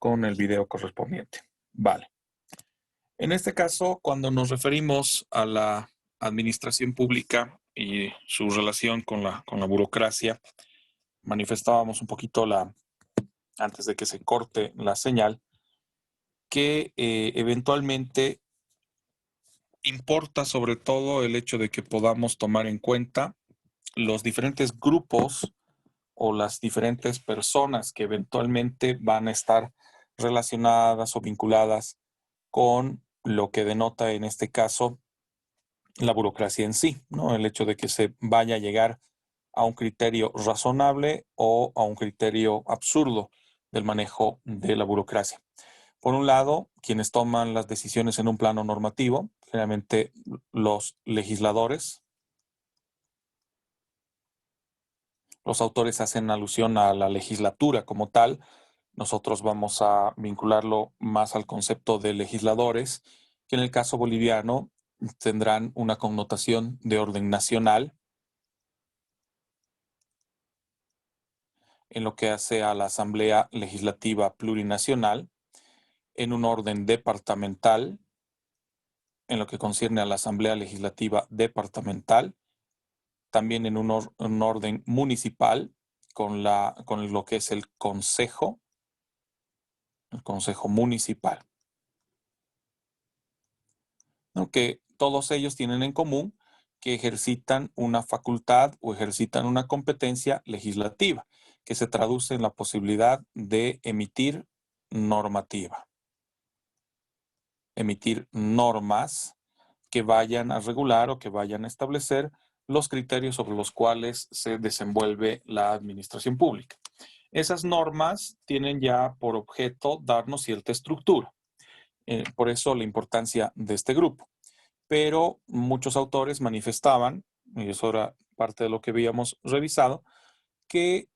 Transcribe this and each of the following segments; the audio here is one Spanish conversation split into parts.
con el video correspondiente. Vale. En este caso, cuando nos referimos a la administración pública y su relación con la burocracia, manifestábamos un poquito antes de que se corte la señal, que eventualmente importa sobre todo el hecho de que podamos tomar en cuenta los diferentes grupos o las diferentes personas que eventualmente van a estar relacionadas o vinculadas con lo que denota en este caso la burocracia en sí, ¿no? El hecho de que se vaya a llegar a un criterio razonable o a un criterio absurdo del manejo de la burocracia. Por un lado, quienes toman las decisiones en un plano normativo, generalmente los legisladores. Los autores hacen alusión a la legislatura como tal. Nosotros vamos a vincularlo más al concepto de legisladores, que en el caso boliviano tendrán una connotación de orden nacional, en lo que hace a la Asamblea Legislativa Plurinacional, en un orden departamental, en lo que concierne a la Asamblea Legislativa Departamental, también en un orden municipal, con lo que es el Consejo Municipal, ¿no? Que todos ellos tienen en común que ejercitan una facultad o ejercitan una competencia legislativa, que se traduce en la posibilidad de emitir normativa, emitir normas que vayan a regular o que vayan a establecer los criterios sobre los cuales se desenvuelve la administración pública. Esas normas tienen ya por objeto darnos cierta estructura. Por eso la importancia de este grupo. Pero muchos autores manifestaban, y eso era parte de lo que habíamos revisado, que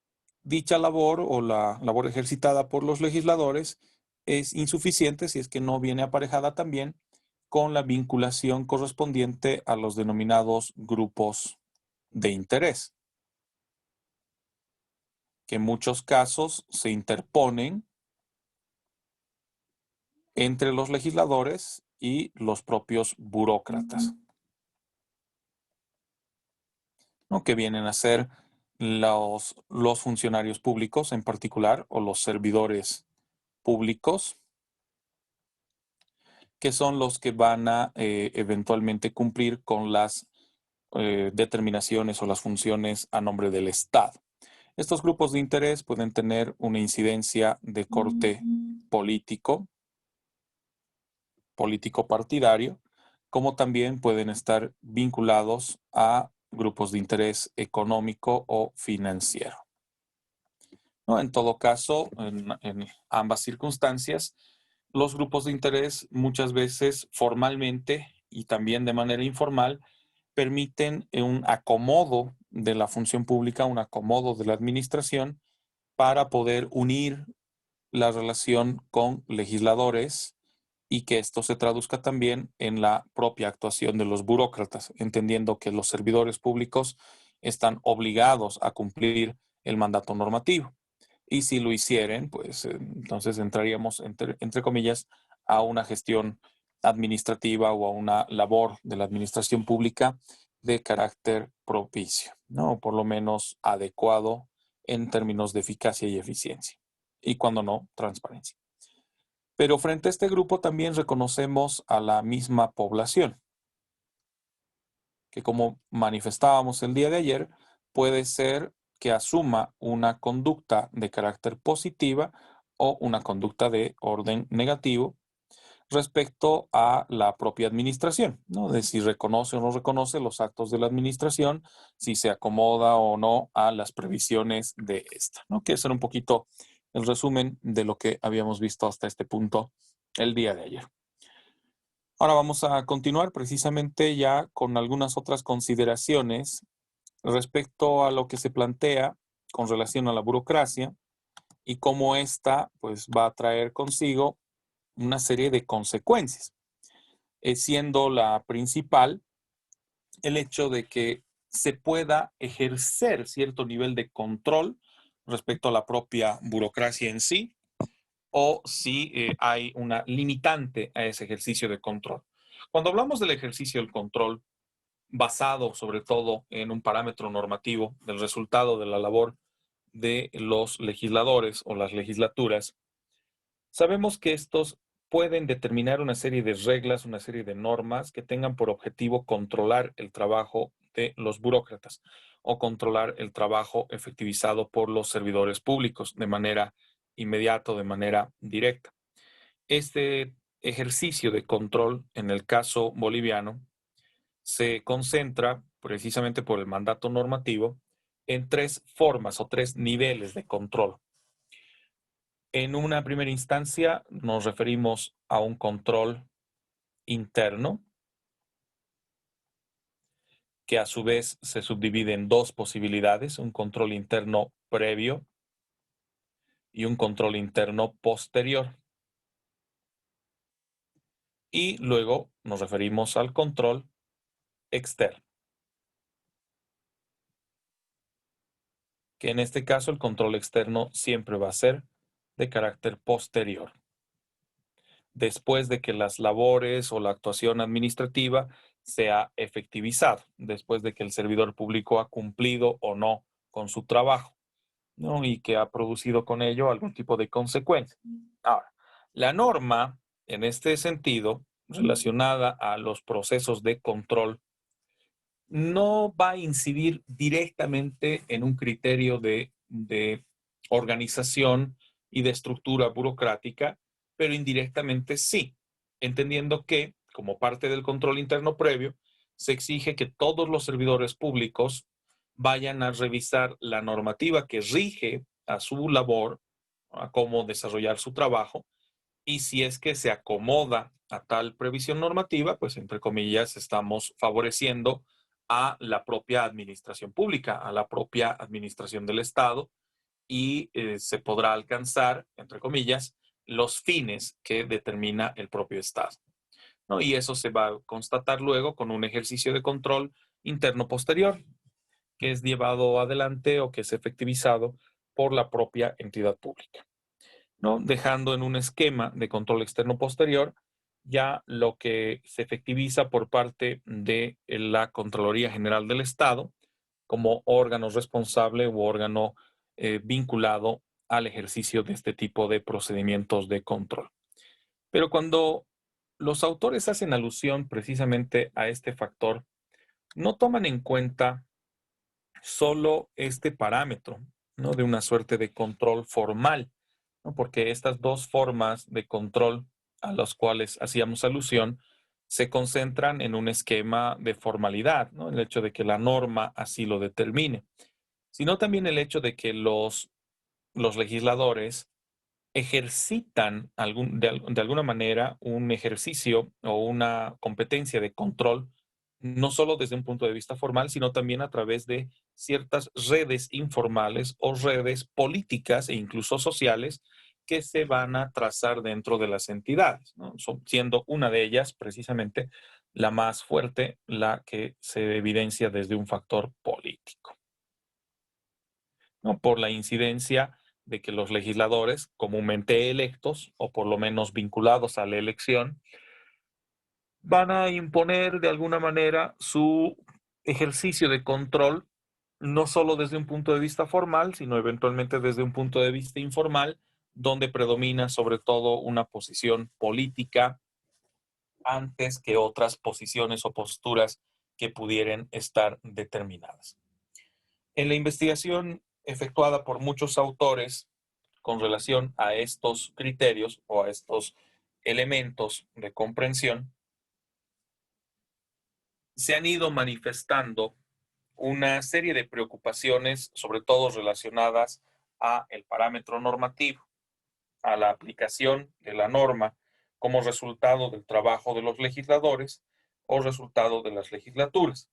dicha labor o la labor ejercitada por los legisladores es insuficiente si es que no viene aparejada también con la vinculación correspondiente a los denominados grupos de interés, que en muchos casos se interponen entre los legisladores y los propios burócratas, ¿no? Que vienen a ser los funcionarios públicos en particular o los servidores públicos, que son los que van a eventualmente cumplir con las determinaciones o las funciones a nombre del Estado. Estos grupos de interés pueden tener una incidencia de corte político partidario, como también pueden estar vinculados a grupos de interés económico o financiero, ¿no? En todo caso, en ambas circunstancias, los grupos de interés muchas veces formalmente y también de manera informal permiten un acomodo de la función pública, un acomodo de la administración para poder unir la relación con legisladores y que esto se traduzca también en la propia actuación de los burócratas, entendiendo que los servidores públicos están obligados a cumplir el mandato normativo. Y si lo hicieren, pues entonces entraríamos, entre comillas, a una gestión administrativa o a una labor de la administración pública de carácter propicio, ¿no? O por lo menos adecuado en términos de eficacia y eficiencia. Y cuando no, transparencia. Pero frente a este grupo también reconocemos a la misma población, que como manifestábamos el día de ayer, puede ser que asuma una conducta de carácter positiva o una conducta de orden negativo respecto a la propia administración, ¿no? De si reconoce o no reconoce los actos de la administración, si se acomoda o no a las previsiones de esta, ¿no? Que ese era un poquito el resumen de lo que habíamos visto hasta este punto el día de ayer. Ahora vamos a continuar precisamente ya con algunas otras consideraciones respecto a lo que se plantea con relación a la burocracia y cómo ésta pues va a traer consigo una serie de consecuencias, siendo la principal el hecho de que se pueda ejercer cierto nivel de control respecto a la propia burocracia en sí, o si hay una limitante a ese ejercicio de control. Cuando hablamos del ejercicio del control, basado sobre todo en un parámetro normativo del resultado de la labor de los legisladores o las legislaturas, sabemos que estos pueden determinar una serie de reglas, una serie de normas que tengan por objetivo controlar el trabajo de los burócratas o controlar el trabajo efectivizado por los servidores públicos de manera inmediata, de manera directa. Este ejercicio de control, en el caso boliviano, se concentra precisamente por el mandato normativo en tres formas o tres niveles de control. En una primera instancia nos referimos a un control interno, que a su vez se subdivide en dos posibilidades, un control interno previo y un control interno posterior. Y luego nos referimos al control externo, que en este caso el control externo siempre va a ser de carácter posterior, después de que las labores o la actuación administrativa se ha efectivizado, después de que el servidor público ha cumplido o no con su trabajo, ¿no? Y que ha producido con ello algún tipo de consecuencia. Ahora, la norma, en este sentido, relacionada a los procesos de control, no va a incidir directamente en un criterio de organización y de estructura burocrática, pero indirectamente sí, entendiendo que, como parte del control interno previo, se exige que todos los servidores públicos vayan a revisar la normativa que rige a su labor, a cómo desarrollar su trabajo, y si es que se acomoda a tal previsión normativa, pues entre comillas estamos favoreciendo a la propia administración pública, a la propia administración del Estado, y se podrá alcanzar, entre comillas, los fines que determina el propio Estado, ¿no? Y eso se va a constatar luego con un ejercicio de control interno posterior, que es llevado adelante o que es efectivizado por la propia entidad pública, ¿no? Dejando en un esquema de control externo posterior ya lo que se efectiviza por parte de la Contraloría General del Estado como órgano responsable u órgano vinculado al ejercicio de este tipo de procedimientos de control. Pero cuando los autores hacen alusión precisamente a este factor, no toman en cuenta solo este parámetro, ¿no? De una suerte de control formal, ¿no? Porque estas dos formas de control a las cuales hacíamos alusión se concentran en un esquema de formalidad, ¿no? El hecho de que la norma así lo determine, sino también el hecho de que los legisladores ejercitan de alguna manera un ejercicio o una competencia de control, no solo desde un punto de vista formal, sino también a través de ciertas redes informales o redes políticas e incluso sociales que se van a trazar dentro de las entidades, ¿no? Siendo una de ellas precisamente la más fuerte, la que se evidencia desde un factor político, ¿no? Por la incidencia de que los legisladores, comúnmente electos o por lo menos vinculados a la elección, van a imponer de alguna manera su ejercicio de control, no solo desde un punto de vista formal, sino eventualmente desde un punto de vista informal, donde predomina sobre todo una posición política antes que otras posiciones o posturas que pudieran estar determinadas. En la investigación efectuada por muchos autores con relación a estos criterios o a estos elementos de comprensión, se han ido manifestando una serie de preocupaciones, sobre todo relacionadas a el parámetro normativo, a la aplicación de la norma como resultado del trabajo de los legisladores o resultado de las legislaturas,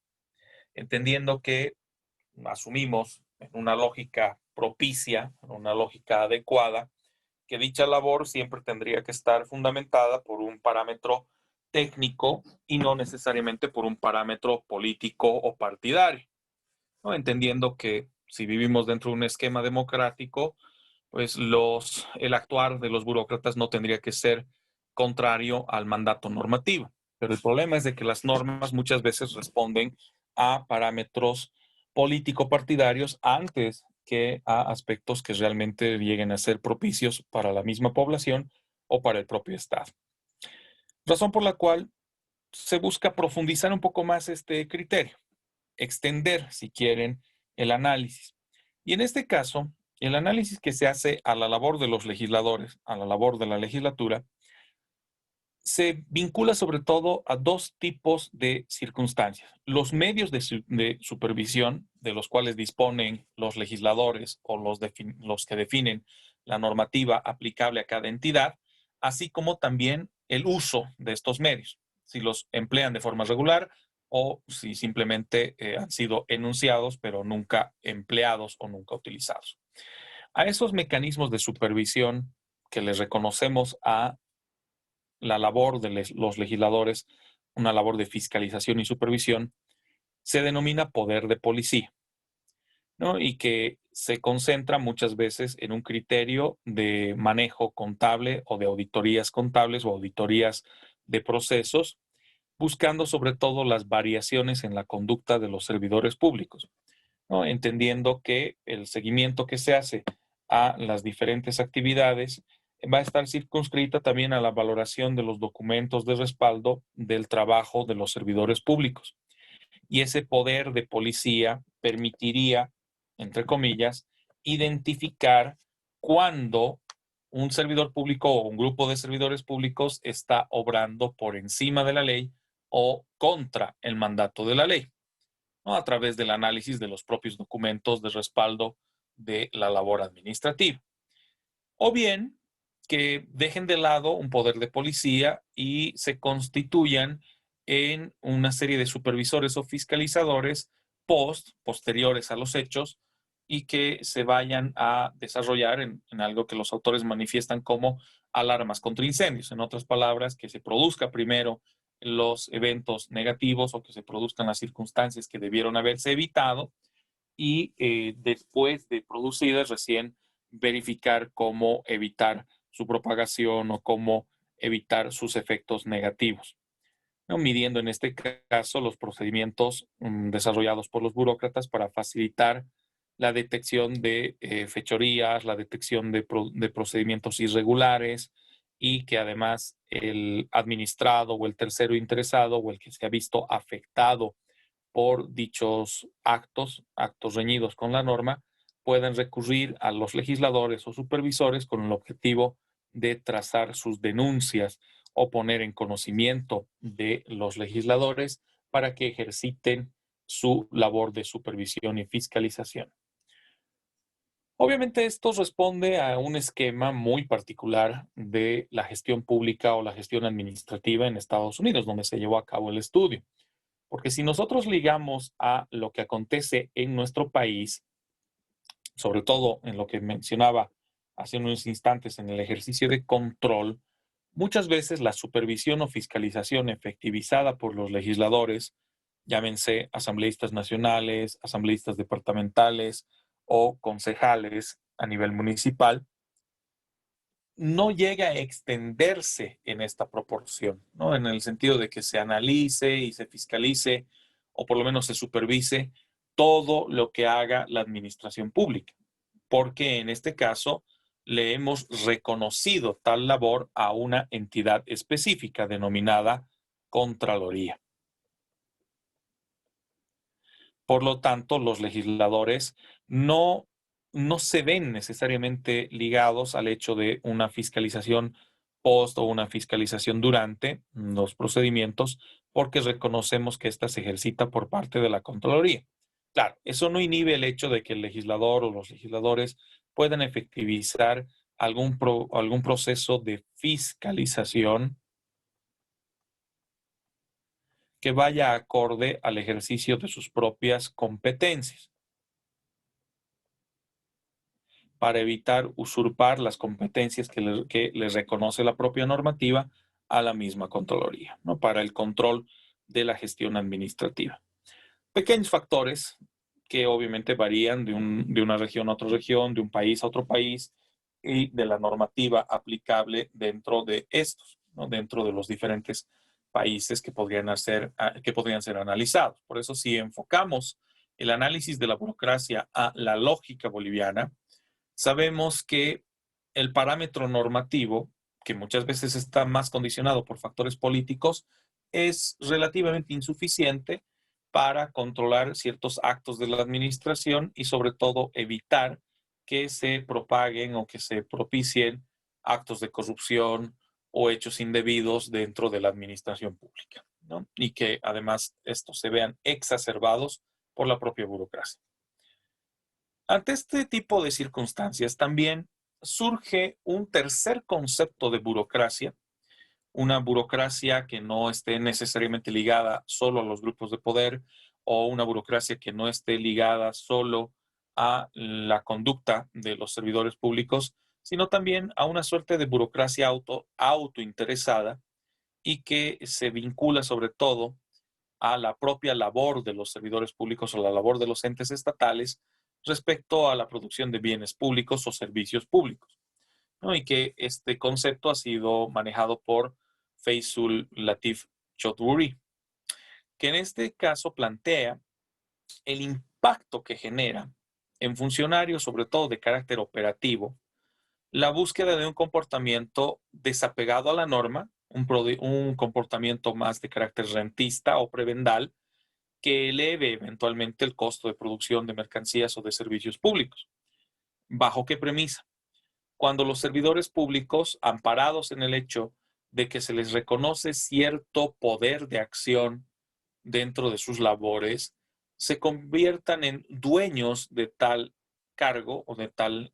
entendiendo que asumimos en una lógica propicia, en una lógica adecuada, que dicha labor siempre tendría que estar fundamentada por un parámetro técnico y no necesariamente por un parámetro político o partidario, ¿no? Entendiendo que si vivimos dentro de un esquema democrático, pues el actuar de los burócratas no tendría que ser contrario al mandato normativo. Pero el problema es de que las normas muchas veces responden a parámetros político-partidarios antes que a aspectos que realmente lleguen a ser propicios para la misma población o para el propio Estado. Razón por la cual se busca profundizar un poco más este criterio, extender, si quieren, el análisis. Y en este caso, el análisis que se hace a la labor de los legisladores, a la labor de la legislatura, se vincula sobre todo a dos tipos de circunstancias. Los medios de supervisión de los cuales disponen los legisladores o los que definen la normativa aplicable a cada entidad, así como también el uso de estos medios, si los emplean de forma regular o si simplemente han sido enunciados pero nunca empleados o nunca utilizados. A esos mecanismos de supervisión que les reconocemos a la labor de los legisladores, una labor de fiscalización y supervisión, se denomina poder de policía, ¿no? Y que se concentra muchas veces en un criterio de manejo contable o de auditorías contables o auditorías de procesos, buscando sobre todo las variaciones en la conducta de los servidores públicos, ¿no? Entendiendo que el seguimiento que se hace a las diferentes actividades va a estar circunscrita también a la valoración de los documentos de respaldo del trabajo de los servidores públicos. Y ese poder de policía permitiría, entre comillas, identificar cuándo un servidor público o un grupo de servidores públicos está obrando por encima de la ley o contra el mandato de la ley, ¿no? A través del análisis de los propios documentos de respaldo de la labor administrativa. O bien que dejen de lado un poder de policía y se constituyan en una serie de supervisores o fiscalizadores posteriores a los hechos y que se vayan a desarrollar en algo que los autores manifiestan como alarmas contra incendios. En otras palabras, que se produzca primero los eventos negativos o que se produzcan las circunstancias que debieron haberse evitado y después de producidas recién verificar cómo evitar su propagación o cómo evitar sus efectos negativos, ¿no? Midiendo en este caso los procedimientos desarrollados por los burócratas para facilitar la detección de fechorías, la detección de procedimientos irregulares y que además el administrado o el tercero interesado o el que se ha visto afectado por dichos actos reñidos con la norma, pueden recurrir a los legisladores o supervisores con el objetivo de trazar sus denuncias o poner en conocimiento de los legisladores para que ejerciten su labor de supervisión y fiscalización. Obviamente esto responde a un esquema muy particular de la gestión pública o la gestión administrativa en Estados Unidos, donde se llevó a cabo el estudio. Porque si nosotros ligamos a lo que acontece en nuestro país, sobre todo en lo que mencionaba hace unos instantes en el ejercicio de control, muchas veces la supervisión o fiscalización efectivizada por los legisladores, llámense asambleístas nacionales, asambleístas departamentales o concejales a nivel municipal, no llega a extenderse en esta proporción, ¿no? En el sentido de que se analice y se fiscalice, o por lo menos se supervise todo lo que haga la administración pública, porque en este caso le hemos reconocido tal labor a una entidad específica denominada Contraloría. Por lo tanto, los legisladores no, no se ven necesariamente ligados al hecho de una fiscalización post o una fiscalización durante los procedimientos, porque reconocemos que ésta se ejercita por parte de la Contraloría. Claro, eso no inhibe el hecho de que el legislador o los legisladores puedan efectivizar algún proceso de fiscalización que vaya acorde al ejercicio de sus propias competencias, para evitar usurpar las competencias que les reconoce la propia normativa a la misma Contraloría, ¿no? Para el control de la gestión administrativa. Pequeños factores que obviamente varían de una región a otra región, de un país a otro país, y de la normativa aplicable dentro de estos, ¿no? Dentro de los diferentes países que podrían ser analizados. Por eso, si enfocamos el análisis de la burocracia a la lógica boliviana, sabemos que el parámetro normativo, que muchas veces está más condicionado por factores políticos, es relativamente insuficiente para controlar ciertos actos de la administración y sobre todo evitar que se propaguen o que se propicien actos de corrupción o hechos indebidos dentro de la administración pública, ¿no? Y que además estos se vean exacerbados por la propia burocracia. Ante este tipo de circunstancias también surge un tercer concepto de burocracia, una burocracia que no esté necesariamente ligada solo a los grupos de poder o una burocracia que no esté ligada solo a la conducta de los servidores públicos, sino también a una suerte de burocracia autointeresada y que se vincula sobre todo a la propia labor de los servidores públicos o la labor de los entes estatales respecto a la producción de bienes públicos o servicios públicos, ¿no? Y que este concepto ha sido manejado por Faisal Latif Chaudhuri, que en este caso plantea el impacto que genera en funcionarios, sobre todo de carácter operativo, la búsqueda de un comportamiento desapegado a la norma, un comportamiento más de carácter rentista o prebendal, que eleve eventualmente el costo de producción de mercancías o de servicios públicos. ¿Bajo qué premisa? Cuando los servidores públicos, amparados en el hecho de que se les reconoce cierto poder de acción dentro de sus labores, se conviertan en dueños de tal cargo o de tal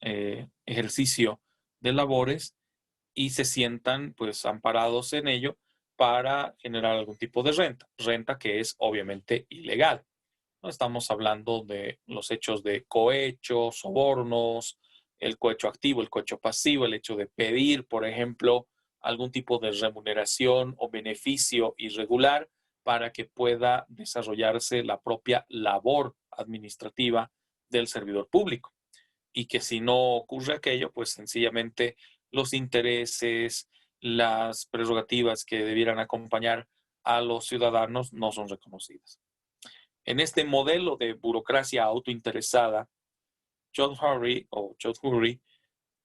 ejercicio de labores y se sientan pues amparados en ello para generar algún tipo de renta que es obviamente ilegal. No estamos hablando de los hechos de cohecho, sobornos, el cohecho activo, el cohecho pasivo, el hecho de pedir, por ejemplo, algún tipo de remuneración o beneficio irregular para que pueda desarrollarse la propia labor administrativa del servidor público. Y que si no ocurre aquello, pues sencillamente los intereses, las prerrogativas que debieran acompañar a los ciudadanos no son reconocidas. En este modelo de burocracia autointeresada, Chaudhuri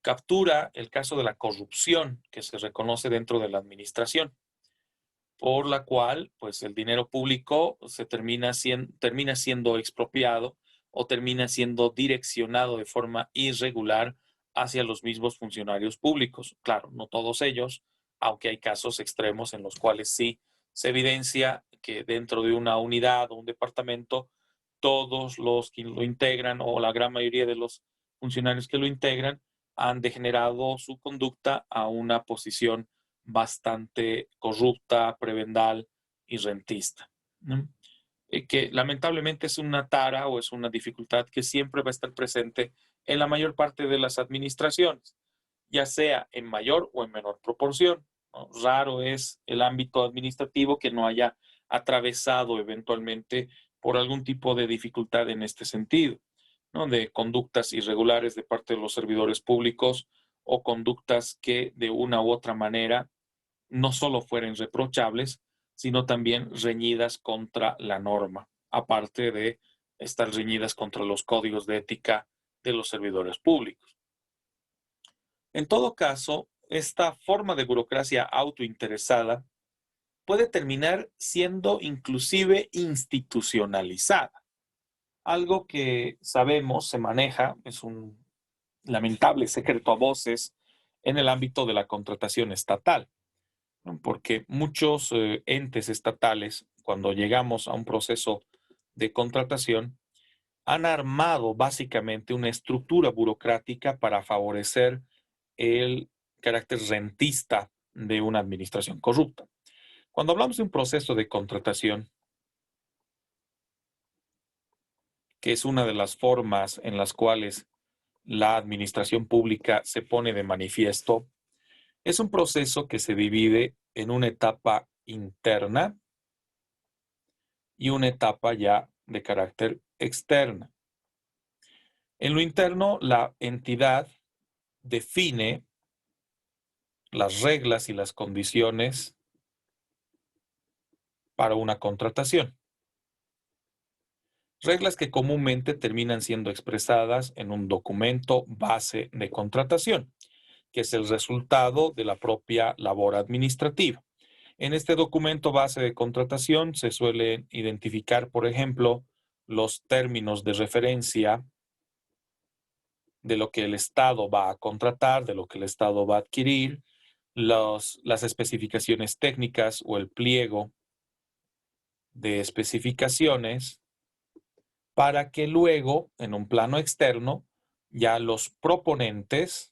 captura el caso de la corrupción que se reconoce dentro de la administración, por la cual pues el dinero público termina siendo expropiado o termina siendo direccionado de forma irregular hacia los mismos funcionarios públicos. Claro, no todos ellos, aunque hay casos extremos en los cuales sí se evidencia que dentro de una unidad o un departamento, todos los que lo integran o la gran mayoría de los funcionarios que lo integran han degenerado su conducta a una posición bastante corrupta, prebendal y rentista, ¿no? Que lamentablemente es una tara o es una dificultad que siempre va a estar presente en la mayor parte de las administraciones, ya sea en mayor o en menor proporción, ¿no? Raro es el ámbito administrativo que no haya atravesado eventualmente por algún tipo de dificultad en este sentido, ¿no? De conductas irregulares de parte de los servidores públicos o conductas que de una u otra manera no solo fueran reprochables, sino también reñidas contra la norma, aparte de estar reñidas contra los códigos de ética de los servidores públicos. En todo caso, esta forma de burocracia autointeresada puede terminar siendo inclusive institucionalizada. Algo que sabemos se maneja, es un lamentable secreto a voces en el ámbito de la contratación estatal, ¿no? Porque muchos entes estatales, cuando llegamos a un proceso de contratación, han armado básicamente una estructura burocrática para favorecer el carácter rentista de una administración corrupta. Cuando hablamos de un proceso de contratación, que es una de las formas en las cuales la administración pública se pone de manifiesto, es un proceso que se divide en una etapa interna y una etapa ya de carácter externa. En lo interno, la entidad define las reglas y las condiciones para una contratación. Reglas que comúnmente terminan siendo expresadas en un documento base de contratación, que es el resultado de la propia labor administrativa. En este documento base de contratación se suelen identificar, por ejemplo, los términos de referencia de lo que el Estado va a contratar, de lo que el Estado va a adquirir, las especificaciones técnicas o el pliego de especificaciones, para que luego, en un plano externo, ya los proponentes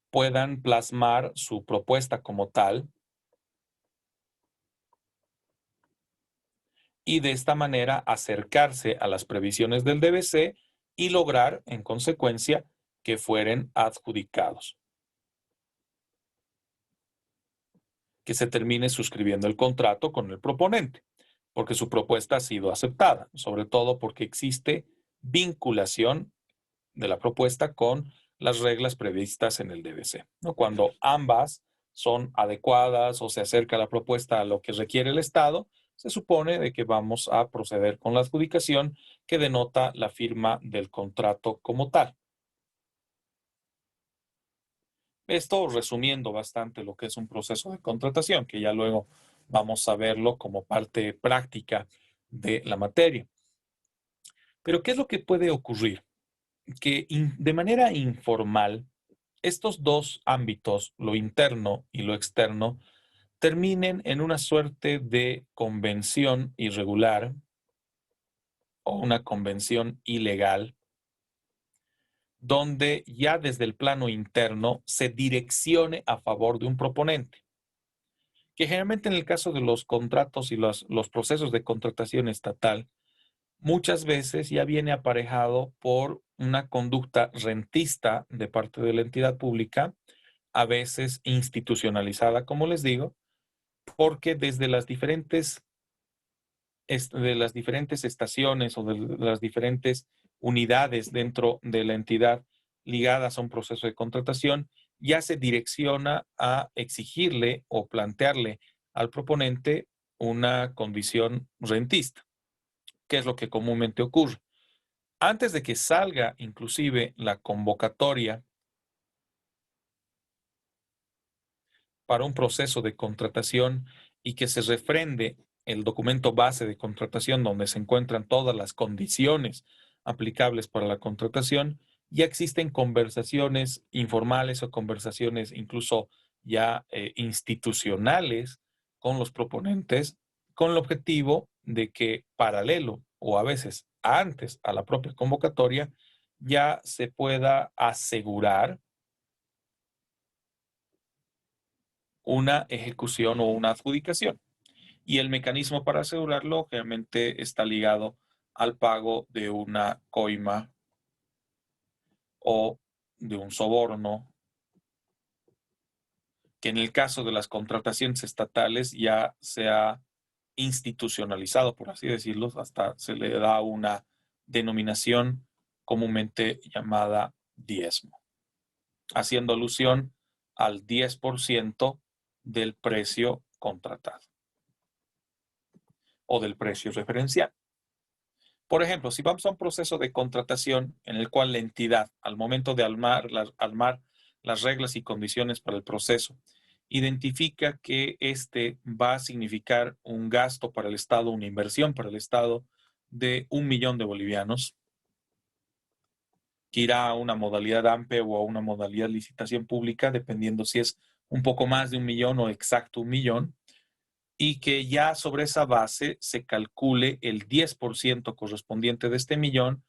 puedan plasmar su propuesta como tal y de esta manera acercarse a las previsiones del DBC y lograr, en consecuencia, que fueren adjudicados. Que se termine suscribiendo el contrato con el proponente, porque su propuesta ha sido aceptada, sobre todo porque existe vinculación de la propuesta con las reglas previstas en el DBC, ¿no? Cuando ambas son adecuadas o se acerca la propuesta a lo que requiere el Estado, se supone de que vamos a proceder con la adjudicación que denota la firma del contrato como tal. Esto resumiendo bastante lo que es un proceso de contratación, que ya luego vamos a verlo como parte práctica de la materia. Pero ¿qué es lo que puede ocurrir? Que de manera informal, estos dos ámbitos, lo interno y lo externo, terminen en una suerte de convención irregular o una convención ilegal, donde ya desde el plano interno se direccione a favor de un proponente, que generalmente en el caso de los contratos y los procesos de contratación estatal, muchas veces ya viene aparejado por una conducta rentista de parte de la entidad pública, a veces institucionalizada, como les digo, porque desde de las diferentes estaciones o de las diferentes unidades dentro de la entidad ligadas a un proceso de contratación, ya se direcciona a exigirle o plantearle al proponente una condición rentista. ¿Qué es lo que comúnmente ocurre? Antes de que salga inclusive la convocatoria para un proceso de contratación y que se refrende el documento base de contratación donde se encuentran todas las condiciones aplicables para la contratación, ya existen conversaciones informales o conversaciones incluso ya institucionales con los proponentes, con el objetivo de que paralelo o a veces antes a la propia convocatoria ya se pueda asegurar una ejecución o una adjudicación. Y el mecanismo para asegurarlo generalmente está ligado al pago de una coima o de un soborno, que en el caso de las contrataciones estatales ya se ha institucionalizado, por así decirlo, hasta se le da una denominación comúnmente llamada diezmo, haciendo alusión al 10% del precio contratado o del precio referencial. Por ejemplo, si vamos a un proceso de contratación en el cual la entidad, al momento de armar las reglas y condiciones para el proceso, identifica que este va a significar un gasto para el Estado, una inversión para el Estado de 1 millón de bolivianos, que irá a una modalidad AMPE o a una modalidad licitación pública, dependiendo si es un poco más de 1 millón o exacto 1 millón, y que ya sobre esa base se calcule el 10% correspondiente de este millón,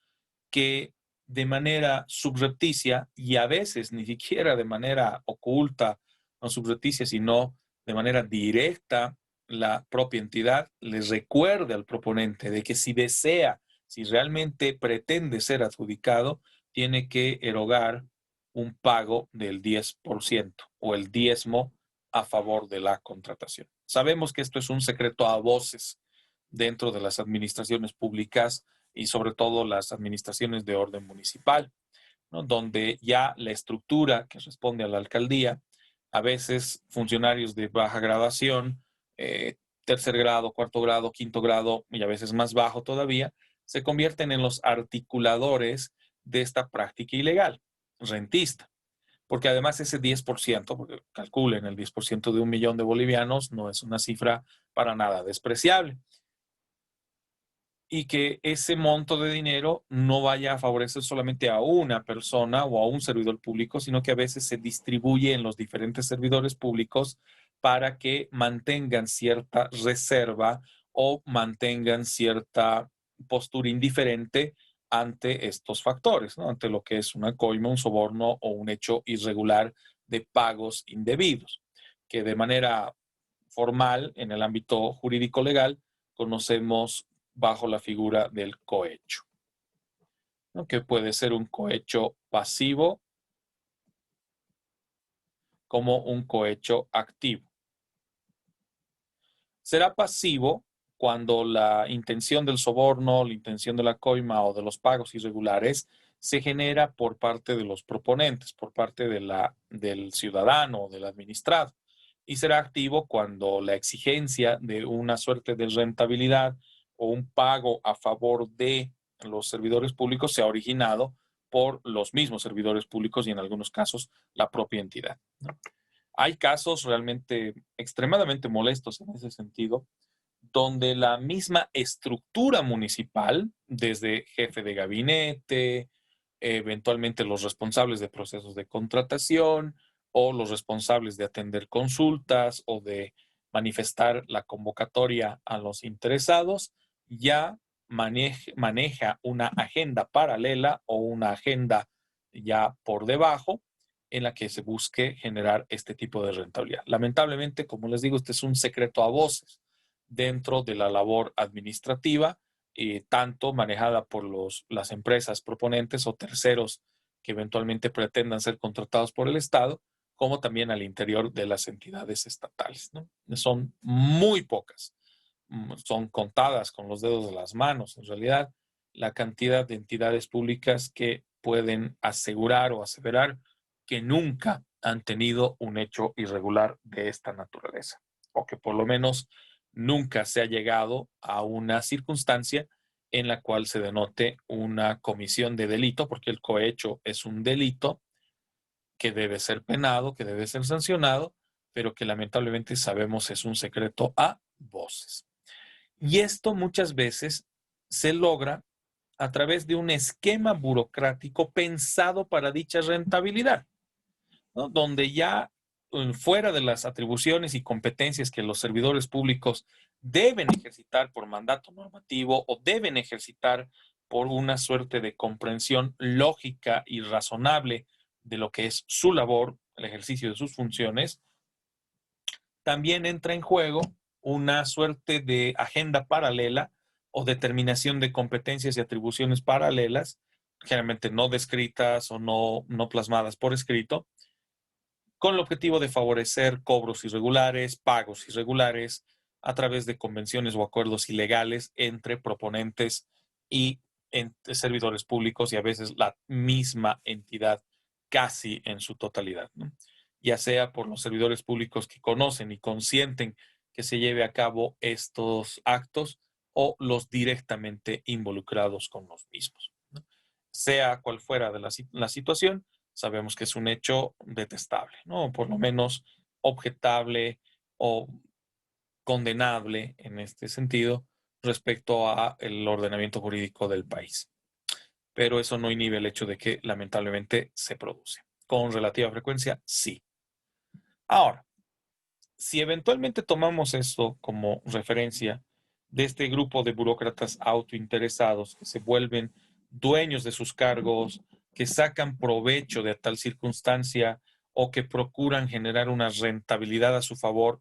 que de manera subrepticia y a veces ni siquiera de manera oculta, no subrepticia, sino de manera directa, la propia entidad les recuerde al proponente de que si desea, si realmente pretende ser adjudicado, tiene que erogar un pago del 10% o el diezmo a favor de la contratación. Sabemos que esto es un secreto a voces dentro de las administraciones públicas y sobre todo las administraciones de orden municipal, ¿no? Donde ya la estructura que responde a la alcaldía, a veces funcionarios de baja graduación, tercer grado, cuarto grado, quinto grado y a veces más bajo todavía, se convierten en los articuladores de esta práctica ilegal, rentista. Porque además ese 10%, porque calculen el 10% de 1 millón de bolivianos, no es una cifra para nada despreciable. Y que ese monto de dinero no vaya a favorecer solamente a una persona o a un servidor público, sino que a veces se distribuye en los diferentes servidores públicos para que mantengan cierta reserva o mantengan cierta postura indiferente ante estos factores, ¿no? Ante lo que es una coima, un soborno o un hecho irregular de pagos indebidos, que de manera formal en el ámbito jurídico legal conocemos bajo la figura del cohecho, ¿no? Que puede ser un cohecho pasivo como un cohecho activo. Será pasivo cuando la intención del soborno, la intención de la coima o de los pagos irregulares se genera por parte de los proponentes, por parte del ciudadano o del administrado. Y será activo cuando la exigencia de una suerte de rentabilidad o un pago a favor de los servidores públicos se ha originado por los mismos servidores públicos y en algunos casos la propia entidad, ¿no? Hay casos realmente extremadamente molestos en ese sentido, donde la misma estructura municipal, desde jefe de gabinete, eventualmente los responsables de procesos de contratación o los responsables de atender consultas o de manifestar la convocatoria a los interesados, ya maneja una agenda paralela o una agenda ya por debajo en la que se busque generar este tipo de rentabilidad. Lamentablemente, como les digo, este es un secreto a voces dentro de la labor administrativa, tanto manejada por las empresas proponentes o terceros que eventualmente pretendan ser contratados por el Estado, como también al interior de las entidades estatales, ¿no? Son muy pocas, son contadas con los dedos de las manos, en realidad, la cantidad de entidades públicas que pueden asegurar o aseverar que nunca han tenido un hecho irregular de esta naturaleza, o que por lo menos nunca se ha llegado a una circunstancia en la cual se denote una comisión de delito, porque el cohecho es un delito que debe ser penado, que debe ser sancionado, pero que lamentablemente sabemos es un secreto a voces. Y esto muchas veces se logra a través de un esquema burocrático pensado para dicha rentabilidad, ¿no? Donde ya fuera de las atribuciones y competencias que los servidores públicos deben ejercitar por mandato normativo o deben ejercitar por una suerte de comprensión lógica y razonable de lo que es su labor, el ejercicio de sus funciones, también entra en juego una suerte de agenda paralela o determinación de competencias y atribuciones paralelas, generalmente no descritas o no plasmadas por escrito, con el objetivo de favorecer cobros irregulares, pagos irregulares, a través de convenciones o acuerdos ilegales entre proponentes y servidores públicos y a veces la misma entidad casi en su totalidad, ¿no? Ya sea por los servidores públicos que conocen y consienten que se lleve a cabo estos actos o los directamente involucrados con los mismos, ¿no? Sea cual fuera de la situación, sabemos que es un hecho detestable, ¿no? O por lo menos objetable o condenable en este sentido respecto a el ordenamiento jurídico del país. Pero eso no inhibe el hecho de que lamentablemente se produce. Con relativa frecuencia, sí. Ahora, si eventualmente tomamos esto como referencia de este grupo de burócratas autointeresados que se vuelven dueños de sus cargos, que sacan provecho de tal circunstancia o que procuran generar una rentabilidad a su favor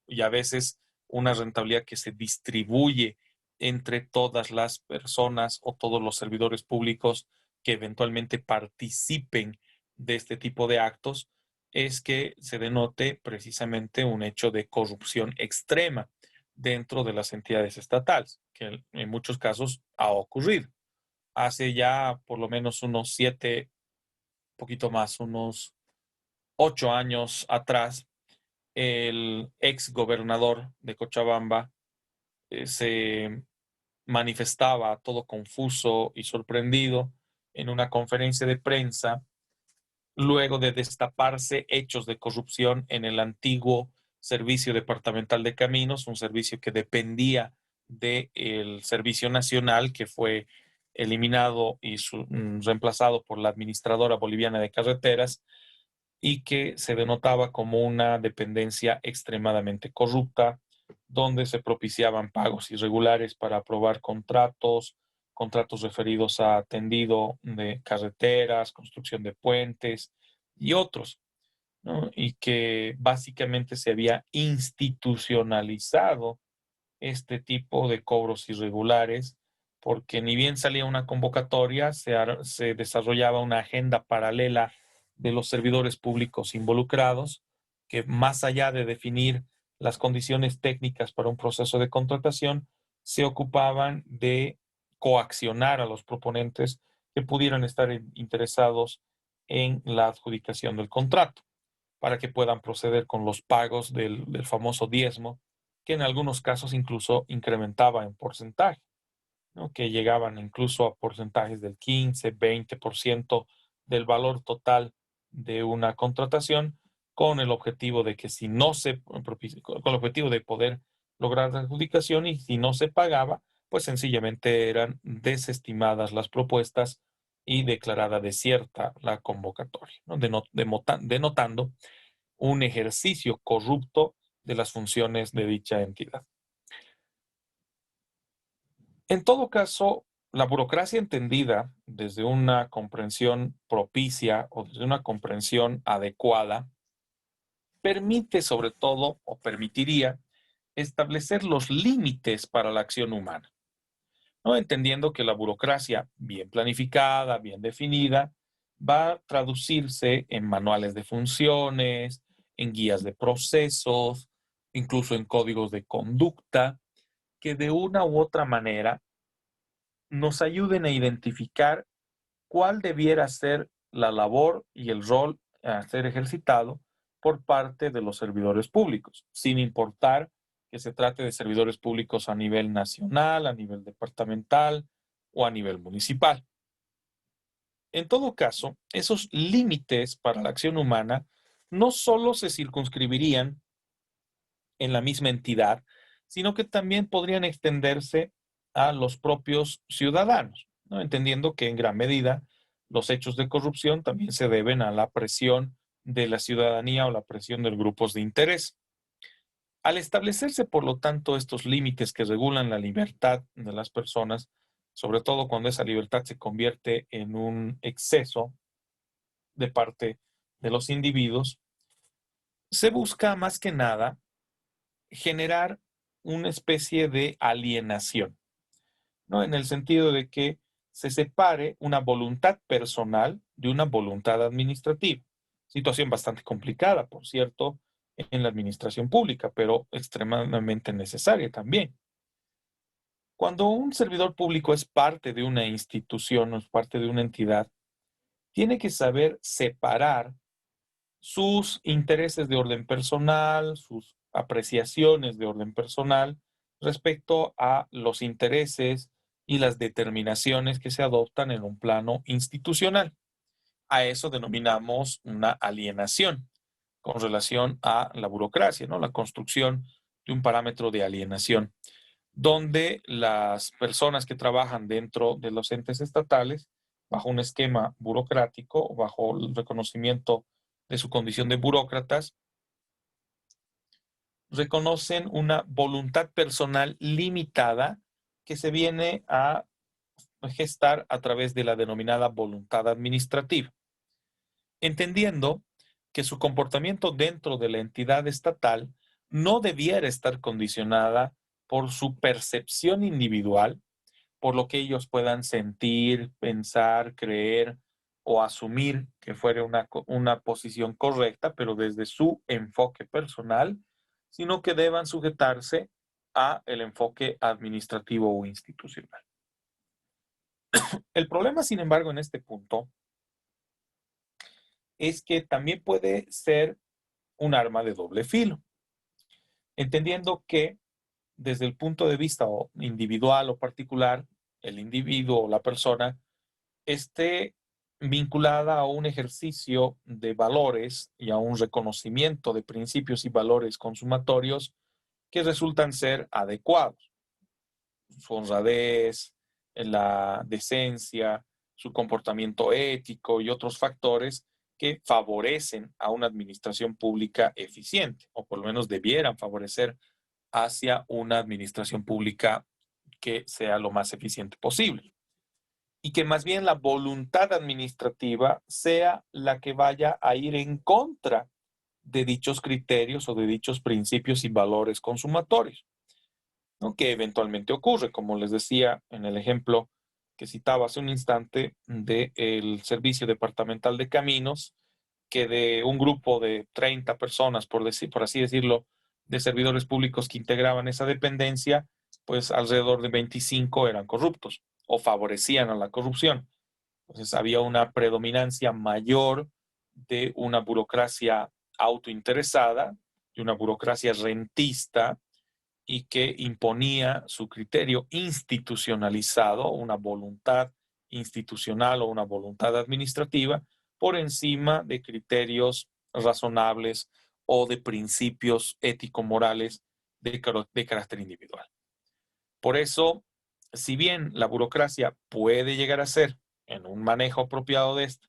y a veces una rentabilidad que se distribuye entre todas las personas o todos los servidores públicos que eventualmente participen de este tipo de actos, es que se denote precisamente un hecho de corrupción extrema dentro de las entidades estatales, que en muchos casos ha ocurrido. Hace ya por lo menos unos poquito más, unos 8 años atrás, el ex gobernador de Cochabamba se manifestaba todo confuso y sorprendido en una conferencia de prensa luego de destaparse hechos de corrupción en el antiguo Servicio Departamental de Caminos, un servicio que dependía del Servicio Nacional, que fue eliminado y reemplazado por la Administradora Boliviana de Carreteras, y que se denotaba como una dependencia extremadamente corrupta, donde se propiciaban pagos irregulares para aprobar contratos referidos a tendido de carreteras, construcción de puentes y otros, ¿no? Y que básicamente se había institucionalizado este tipo de cobros irregulares, porque ni bien salía una convocatoria, se desarrollaba una agenda paralela de los servidores públicos involucrados, que más allá de definir las condiciones técnicas para un proceso de contratación, se ocupaban de coaccionar a los proponentes que pudieran estar interesados en la adjudicación del contrato, para que puedan proceder con los pagos del famoso diezmo, que en algunos casos incluso incrementaba en porcentaje, ¿no? Que llegaban incluso a porcentajes del 15, 20% del valor total de una contratación, con el objetivo de que si no se, con el objetivo de poder lograr la adjudicación, y si no se pagaba, pues sencillamente eran desestimadas las propuestas y declarada desierta la convocatoria, ¿no? Denotando un ejercicio corrupto de las funciones de dicha entidad. En todo caso, la burocracia entendida desde una comprensión propicia o desde una comprensión adecuada permite sobre todo, o permitiría, establecer los límites para la acción humana, ¿no? Entendiendo que la burocracia bien planificada, bien definida, va a traducirse en manuales de funciones, en guías de procesos, incluso en códigos de conducta, que de una u otra manera nos ayuden a identificar cuál debiera ser la labor y el rol a ser ejercitado por parte de los servidores públicos, sin importar que se trate de servidores públicos a nivel nacional, a nivel departamental o a nivel municipal. En todo caso, esos límites para la acción humana no solo se circunscribirían en la misma entidad, sino que también podrían extenderse a los propios ciudadanos, ¿no? Entendiendo que en gran medida los hechos de corrupción también se deben a la presión de la ciudadanía o la presión de grupos de interés. Al establecerse, por lo tanto, estos límites que regulan la libertad de las personas, sobre todo cuando esa libertad se convierte en un exceso de parte de los individuos, se busca más que nada generar una especie de alienación, ¿no? En el sentido de que se separe una voluntad personal de una voluntad administrativa. Situación bastante complicada, por cierto, en la administración pública, pero extremadamente necesaria también. Cuando un servidor público es parte de una institución o es parte de una entidad, tiene que saber separar sus intereses de orden personal, sus apreciaciones de orden personal respecto a los intereses y las determinaciones que se adoptan en un plano institucional. A eso denominamos una alienación con relación a la burocracia, ¿no? La construcción de un parámetro de alienación, donde las personas que trabajan dentro de los entes estatales, bajo un esquema burocrático, bajo el reconocimiento de su condición de burócratas, reconocen una voluntad personal limitada que se viene a gestar a través de la denominada voluntad administrativa, entendiendo que su comportamiento dentro de la entidad estatal no debiera estar condicionada por su percepción individual, por lo que ellos puedan sentir, pensar, creer o asumir que fuera una posición correcta, pero desde su enfoque personal, sino que deban sujetarse a el enfoque administrativo o institucional. El problema, sin embargo, en este punto es que también puede ser un arma de doble filo, entendiendo que desde el punto de vista individual o particular, el individuo o la persona esté vinculada a un ejercicio de valores y a un reconocimiento de principios y valores consumatorios que resultan ser adecuados. Su honradez, la decencia, su comportamiento ético y otros factores que favorecen a una administración pública eficiente, o por lo menos debieran favorecer hacia una administración pública que sea lo más eficiente posible. Y que más bien la voluntad administrativa sea la que vaya a ir en contra de dichos criterios o de dichos principios y valores consumatorios, ¿no? Que eventualmente ocurre, como les decía en el ejemplo que citaba hace un instante del Servicio Departamental de Caminos, que de un grupo de 30 personas, por así decirlo, de servidores públicos que integraban esa dependencia, pues alrededor de 25 eran corruptos o favorecían a la corrupción. Entonces había una predominancia mayor de una burocracia autointeresada, de una burocracia rentista y que imponía su criterio institucionalizado, una voluntad institucional o una voluntad administrativa por encima de criterios razonables o de principios ético-morales de carácter individual. Por eso, si bien la burocracia puede llegar a ser, en un manejo apropiado de esto,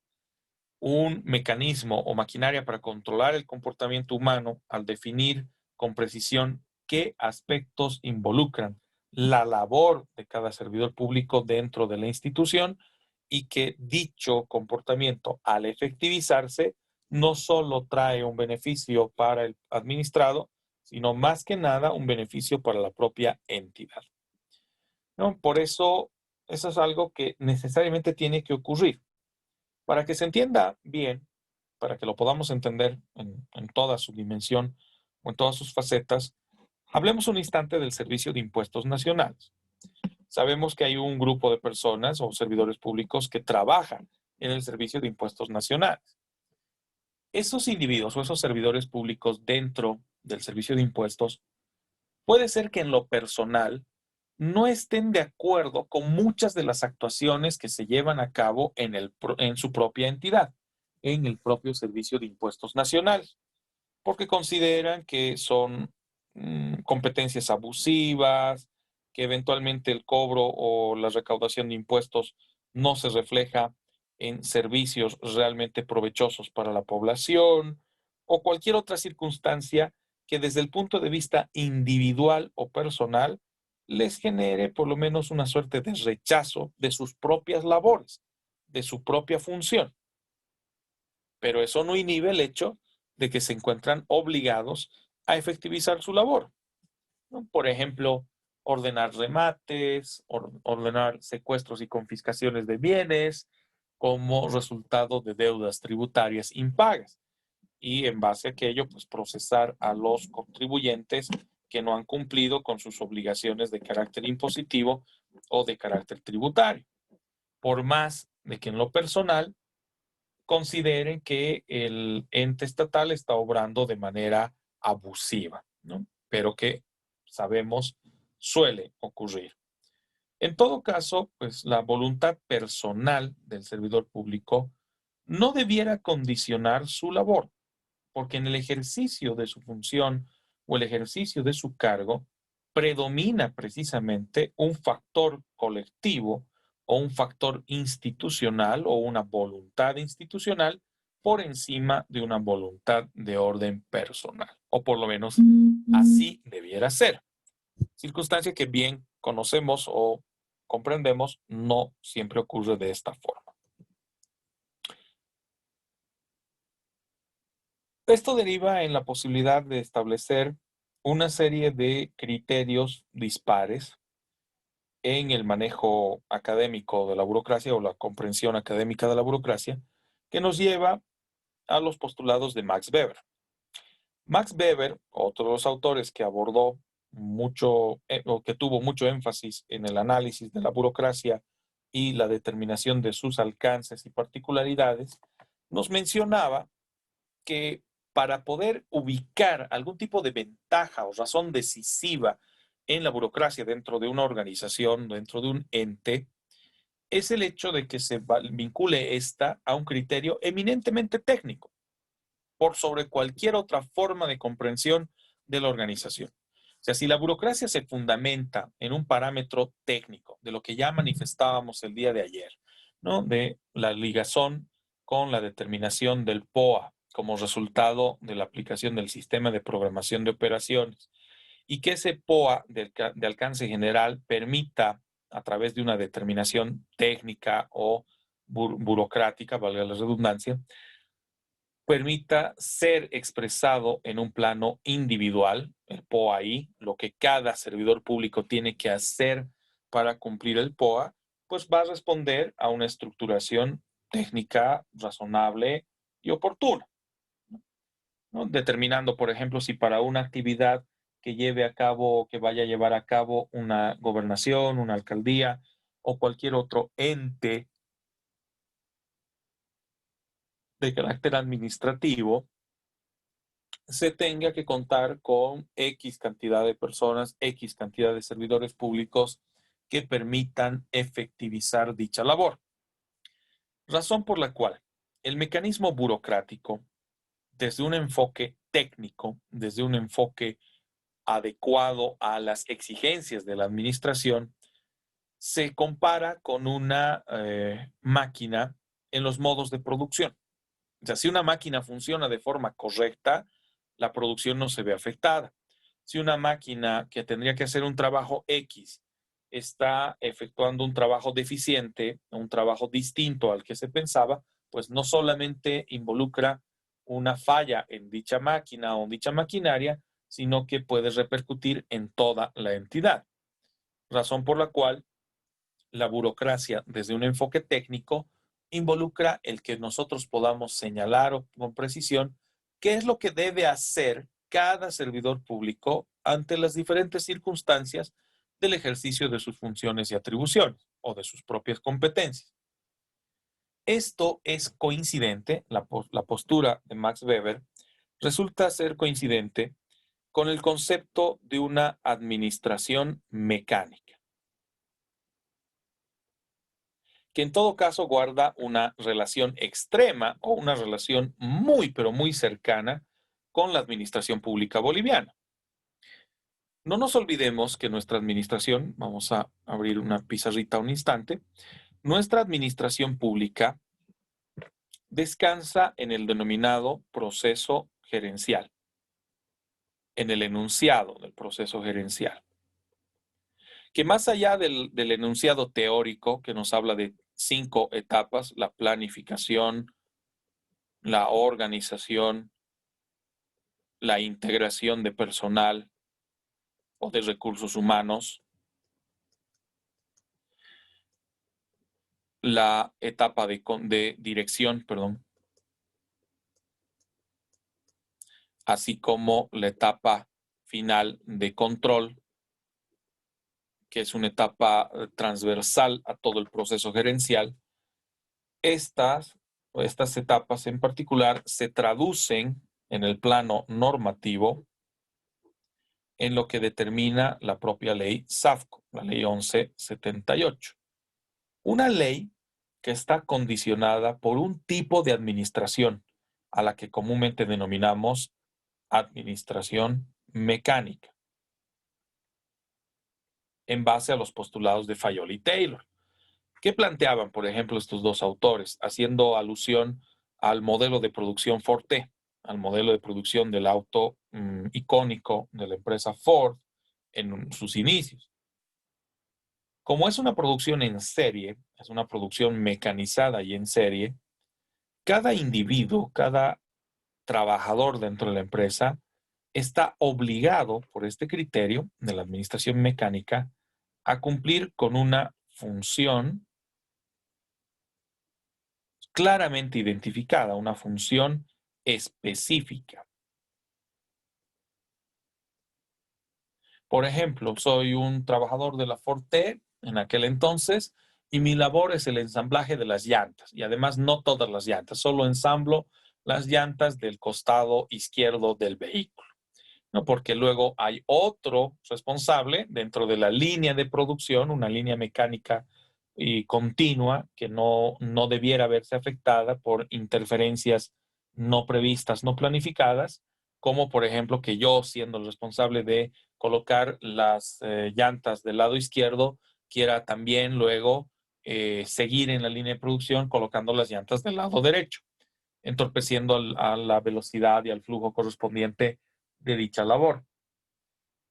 un mecanismo o maquinaria para controlar el comportamiento humano al definir con precisión qué aspectos involucran la labor de cada servidor público dentro de la institución y que dicho comportamiento, al efectivizarse, no solo trae un beneficio para el administrado, sino más que nada un beneficio para la propia entidad, ¿no? Por eso, eso es algo que necesariamente tiene que ocurrir. Para que se entienda bien, para que lo podamos entender en toda su dimensión o en todas sus facetas, hablemos un instante del Servicio de Impuestos Nacionales. Sabemos que hay un grupo de personas o servidores públicos que trabajan en el Servicio de Impuestos Nacionales. Esos individuos o esos servidores públicos dentro del Servicio de Impuestos puede ser que en lo personal no estén de acuerdo con muchas de las actuaciones que se llevan a cabo en su propia entidad, en el propio Servicio de Impuestos Nacionales, porque consideran que son competencias abusivas, que eventualmente el cobro o la recaudación de impuestos no se refleja en servicios realmente provechosos para la población o cualquier otra circunstancia que desde el punto de vista individual o personal les genere por lo menos una suerte de rechazo de sus propias labores, de su propia función. Pero eso no inhibe el hecho de que se encuentran obligados a efectivizar su labor, ¿no? Por ejemplo, ordenar remates, ordenar secuestros y confiscaciones de bienes como resultado de deudas tributarias impagas y en base a aquello, pues procesar a los contribuyentes que no han cumplido con sus obligaciones de carácter impositivo o de carácter tributario. Por más de que en lo personal consideren que el ente estatal está obrando de manera abusiva, ¿no? Pero que sabemos suele ocurrir. En todo caso, pues la voluntad personal del servidor público no debiera condicionar su labor, porque en el ejercicio de su función o el ejercicio de su cargo predomina precisamente un factor colectivo o un factor institucional o una voluntad institucional por encima de una voluntad de orden personal, o por lo menos así debiera ser. Circunstancia que bien conocemos o comprendemos no siempre ocurre de esta forma. Esto deriva en la posibilidad de establecer una serie de criterios dispares en el manejo académico de la burocracia o la comprensión académica de la burocracia que nos lleva a los postulados de Max Weber. Max Weber, otro de los autores que abordó mucho o que tuvo mucho énfasis en el análisis de la burocracia y la determinación de sus alcances y particularidades, nos mencionaba que para poder ubicar algún tipo de ventaja o razón decisiva en la burocracia dentro de una organización, dentro de un ente, es el hecho de que se vincule esta a un criterio eminentemente técnico, por sobre cualquier otra forma de comprensión de la organización. O sea, si la burocracia se fundamenta en un parámetro técnico, de lo que ya manifestábamos el día de ayer, ¿no? De la ligazón con la determinación del POA como resultado de la aplicación del sistema de programación de operaciones, y que ese POA de alcance general permita, a través de una determinación técnica o burocrática, valga la redundancia, permita ser expresado en un plano individual, el POA ahí, lo que cada servidor público tiene que hacer para cumplir el POA, pues va a responder a una estructuración técnica razonable y oportuna, ¿no? Determinando, por ejemplo, si para una actividad que lleve a cabo, que vaya a llevar a cabo una gobernación, una alcaldía o cualquier otro ente de carácter administrativo, se tenga que contar con X cantidad de personas, X cantidad de servidores públicos que permitan efectivizar dicha labor. Razón por la cual el mecanismo burocrático, desde un enfoque técnico, desde un enfoque adecuado a las exigencias de la administración, se compara con una máquina en los modos de producción. O sea, si una máquina funciona de forma correcta, la producción no se ve afectada. Si una máquina que tendría que hacer un trabajo X está efectuando un trabajo deficiente, un trabajo distinto al que se pensaba, pues no solamente involucra una falla en dicha máquina o en dicha maquinaria, sino que puede repercutir en toda la entidad. Razón por la cual la burocracia, desde un enfoque técnico, involucra el que nosotros podamos señalar con precisión qué es lo que debe hacer cada servidor público ante las diferentes circunstancias del ejercicio de sus funciones y atribuciones o de sus propias competencias. Esto es coincidente, la postura de Max Weber resulta ser coincidente con el concepto de una administración mecánica, que en todo caso guarda una relación extrema o una relación muy, pero muy cercana con la administración pública boliviana. No nos olvidemos que nuestra administración, vamos a abrir una pizarrita un instante, nuestra administración pública descansa en el denominado proceso gerencial, en el enunciado del proceso gerencial, que más allá del enunciado teórico que nos habla de 5 etapas, la planificación, la organización, la integración de personal o de recursos humanos, la etapa de dirección, perdón, así como la etapa final de control, que es una etapa transversal a todo el proceso gerencial. Estas etapas en particular se traducen en el plano normativo en lo que determina la propia ley SAFCO, la ley 1178. Una ley que está condicionada por un tipo de administración a la que comúnmente denominamos administración mecánica, en base a los postulados de Fayol y Taylor. ¿Qué planteaban, por ejemplo, estos dos autores, haciendo alusión al modelo de producción Forte, al modelo de producción del auto icónico de la empresa Ford en sus inicios? Como es una producción en serie, es una producción mecanizada y en serie, cada individuo, cada trabajador dentro de la empresa está obligado por este criterio de la administración mecánica a cumplir con una función claramente identificada, una función específica. Por ejemplo, soy un trabajador de la Forte en aquel entonces y mi labor es el ensamblaje de las llantas. Y además no todas las llantas, solo ensamblo las llantas del costado izquierdo del vehículo, ¿no? Porque luego hay otro responsable dentro de la línea de producción, una línea mecánica y continua que no debiera verse afectada por interferencias no previstas, no planificadas, como por ejemplo que yo, siendo el responsable de colocar las llantas del lado izquierdo, quiera también luego seguir en la línea de producción colocando las llantas del lado derecho, entorpeciendo a la velocidad y al flujo correspondiente de dicha labor.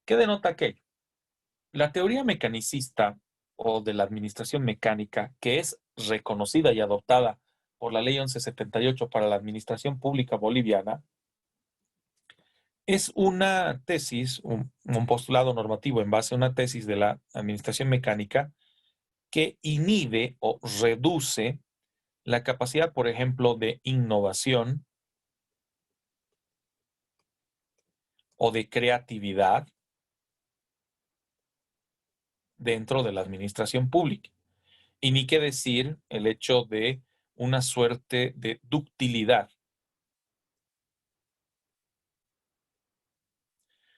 ¿Qué denota aquello? La teoría mecanicista o de la administración mecánica, que es reconocida y adoptada por la Ley 1178 para la Administración Pública Boliviana, es una tesis, un postulado normativo en base a una tesis de la administración mecánica que inhibe o reduce la capacidad, por ejemplo, de innovación o de creatividad dentro de la administración pública. Y ni qué decir el hecho de una suerte de ductilidad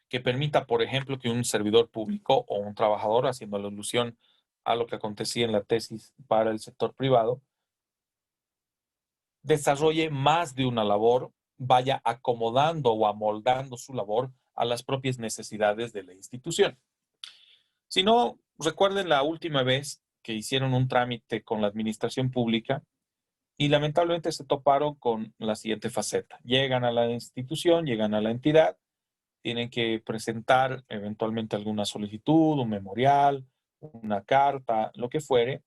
que permita, por ejemplo, que un servidor público o un trabajador, haciendo la alusión a lo que acontecía en la tesis para el sector privado, desarrolle más de una labor, vaya acomodando o amoldando su labor a las propias necesidades de la institución. Si no, recuerden la última vez que hicieron un trámite con la administración pública y lamentablemente se toparon con la siguiente faceta. Llegan a la institución, llegan a la entidad, tienen que presentar eventualmente alguna solicitud, un memorial, una carta, lo que fuere.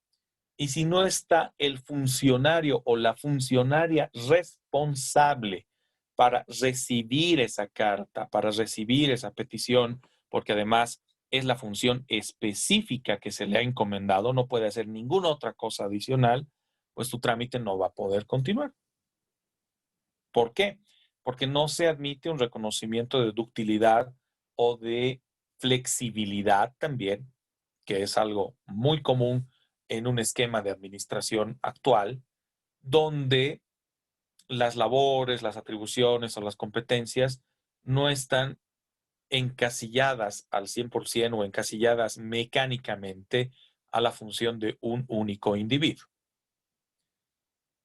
Y si no está el funcionario o la funcionaria responsable para recibir esa carta, para recibir esa petición, porque además es la función específica que se le ha encomendado, no puede hacer ninguna otra cosa adicional, pues tu trámite no va a poder continuar. ¿Por qué? Porque no se admite un reconocimiento de ductilidad o de flexibilidad también, que es algo muy común en un esquema de administración actual, donde las labores, las atribuciones o las competencias no están encasilladas al 100% o encasilladas mecánicamente a la función de un único individuo.